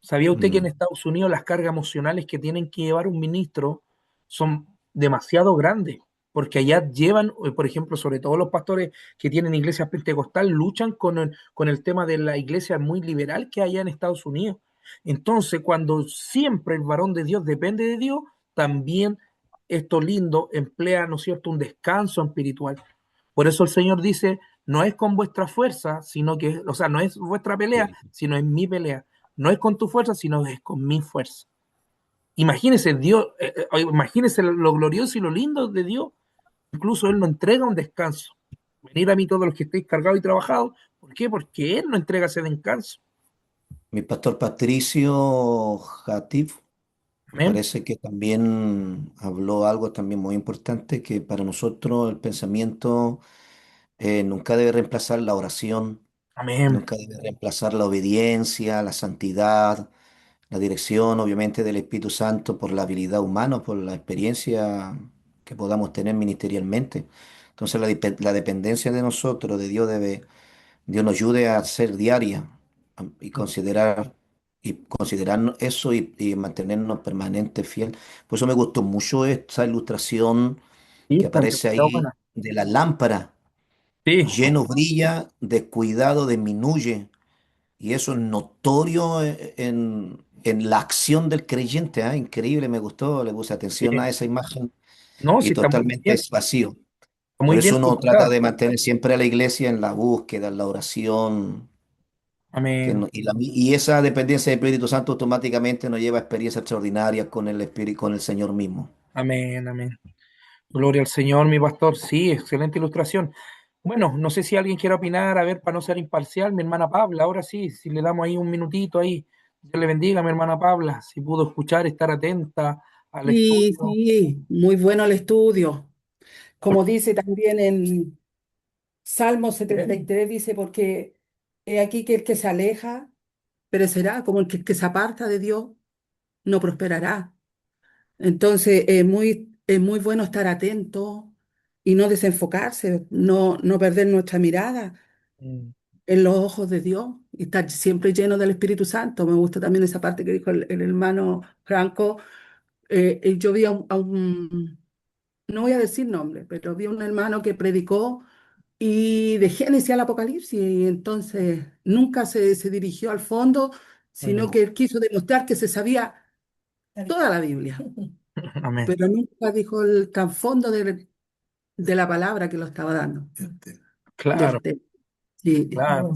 ¿Sabía usted que en Mm, Estados Unidos las cargas emocionales que tienen que llevar un ministro son demasiado grandes? porque allá llevan, por ejemplo, sobre todo los pastores que tienen iglesias pentecostal, luchan con el tema de la iglesia muy liberal que hay allá en Estados Unidos. Entonces, cuando siempre el varón de Dios depende de Dios, también esto lindo emplea, ¿no es cierto?, un descanso espiritual. Por eso el Señor dice, no es con vuestra fuerza, sino que, o sea, no es vuestra pelea, Sí. sino es mi pelea. No es con tu fuerza, sino es con mi fuerza. Imagínese Dios, imagínese lo glorioso y lo lindo de Dios. Incluso Él nos entrega un descanso. Venir a mí todos los que estéis cargados y trabajados. ¿Por qué? Porque Él nos entrega ese descanso. Mi pastor Patricio Hatif Amén. parece que también habló algo también muy importante, que para nosotros el pensamiento nunca debe reemplazar la oración, Amén. nunca debe reemplazar la obediencia, la santidad, la dirección, obviamente, del Espíritu Santo por la habilidad humana, por la experiencia que podamos tener ministerialmente. Entonces la dependencia de nosotros, de Dios, Dios nos ayude a ser diaria y considerar eso y mantenernos permanente fiel. Por eso me gustó mucho esta ilustración Sí, que está aparece demasiado ahí buena. de la lámpara. Sí, Lleno brilla, descuidado disminuye. Y eso es notorio en la acción del creyente. ¿Ah? Increíble, me gustó, le puse atención sí. a esa imagen No, y sí, totalmente es vacío. está Por muy bien eso uno trata ilustrado. de mantener siempre a la iglesia en la búsqueda, en la oración, Amén. y esa dependencia del Espíritu Santo automáticamente nos lleva a experiencias extraordinarias con el Espíritu, con el Señor mismo. Amén. Amén. Gloria al Señor, mi pastor. Sí, excelente ilustración. Bueno, no sé si alguien quiere opinar, a ver, para no ser imparcial, mi hermana Pabla, ahora sí, si le damos ahí un minutito ahí. Dios le bendiga, mi hermana Pabla, si pudo escuchar, estar atenta al Sí, estudio. sí, muy bueno el estudio. Como dice también en Salmo 73 dice, porque he aquí que el que se aleja perecerá, como el que se aparta de Dios no prosperará. Entonces, es muy bueno estar atento y no desenfocarse, no perder nuestra mirada Mm, en los ojos de Dios y estar siempre lleno del Espíritu Santo. Me gusta también esa parte que dijo el hermano Franco. Yo vi no voy a decir nombre, pero vi a un hermano que predicó y de Génesis al Apocalipsis, y entonces nunca se dirigió al fondo, mm, sino que él quiso demostrar que se sabía toda la Biblia, amén. pero nunca dijo el trasfondo de la palabra que lo estaba dando, Claro, del tema. Sí. claro.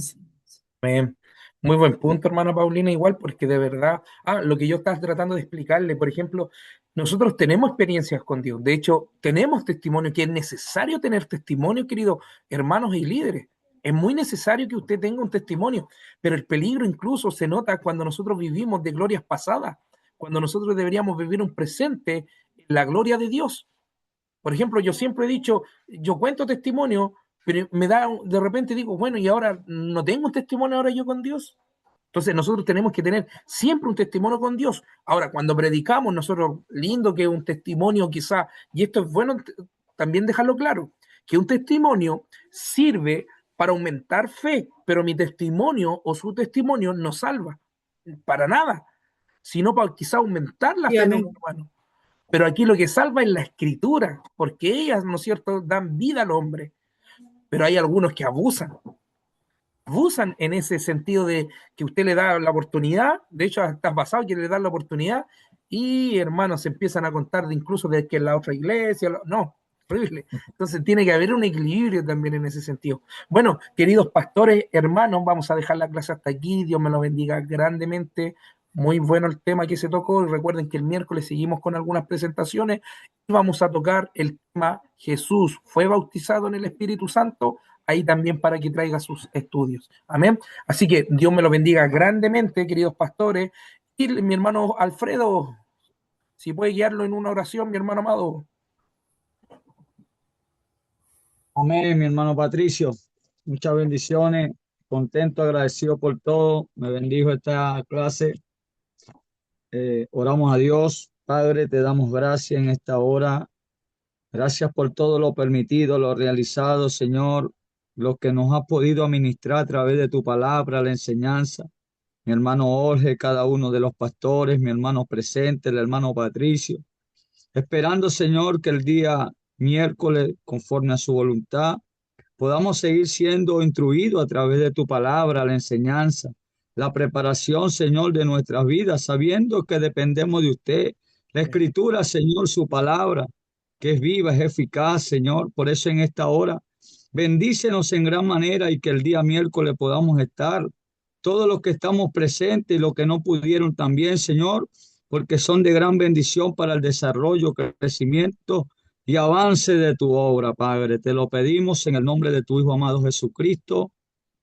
Amén. Muy buen punto, hermana Paulina, igual, porque de verdad, lo que yo estaba tratando de explicarle, por ejemplo, nosotros tenemos experiencias con Dios, de hecho, tenemos testimonio, que es necesario tener testimonio, queridos hermanos y líderes. Es muy necesario que usted tenga un testimonio, pero el peligro incluso se nota cuando nosotros vivimos de glorias pasadas, cuando nosotros deberíamos vivir un presente en la gloria de Dios. Por ejemplo, yo siempre he dicho, yo cuento testimonio, pero me da, de repente digo, bueno, y ahora no tengo un testimonio ahora yo con Dios. Entonces nosotros tenemos que tener siempre un testimonio con Dios. Ahora, cuando predicamos, nosotros, lindo que un testimonio quizá, y esto es bueno también dejarlo claro, que un testimonio sirve para aumentar fe, pero mi testimonio o su testimonio no salva para nada, sino para quizá aumentar la Sí, fe de un amén. hermano. Pero aquí lo que salva es la escritura, porque ellas, ¿no es cierto?, dan vida al hombre. Pero hay algunos que abusan en ese sentido de que usted le da la oportunidad, de hecho, estás basado que le dan la oportunidad, y hermanos se empiezan a contar de incluso de que en la otra iglesia, no, horrible. Entonces tiene que haber un equilibrio también en ese sentido. Bueno, queridos pastores, hermanos, vamos a dejar la clase hasta aquí, Dios me lo bendiga grandemente. Muy bueno el tema que se tocó, y recuerden que el miércoles seguimos con algunas presentaciones y vamos a tocar el tema Jesús fue bautizado en el Espíritu Santo, ahí también para que traiga sus estudios. Amén. Así que Dios me lo bendiga grandemente, queridos pastores. Y mi hermano Alfredo, si puede guiarlo en una oración, mi hermano amado. Amén, mi hermano Patricio. Muchas bendiciones. Contento, agradecido por todo. Me bendijo esta clase. Oramos a Dios. Padre, te damos gracias en esta hora. Gracias por todo lo permitido, lo realizado, Señor, lo que nos has podido administrar a través de tu palabra, la enseñanza. Mi hermano Jorge, cada uno de los pastores, mi hermano presente, el hermano Patricio. Esperando, Señor, que el día miércoles conforme a su voluntad, podamos seguir siendo instruidos a través de tu palabra, la enseñanza, la preparación, Señor, de nuestras vidas, sabiendo que dependemos de usted. La Escritura, Señor, su palabra, que es viva, es eficaz, Señor. Por eso en esta hora, bendícenos en gran manera y que el día miércoles podamos estar. Todos los que estamos presentes y los que no pudieron también, Señor, porque son de gran bendición para el desarrollo, crecimiento y avance de tu obra, Padre. Te lo pedimos en el nombre de tu Hijo amado Jesucristo.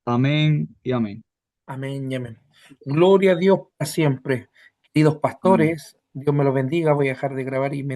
Amén y amén. Amén y amén. Gloria a Dios para siempre. Queridos Amén. pastores, Dios me los bendiga. Voy a dejar de grabar inmediatamente.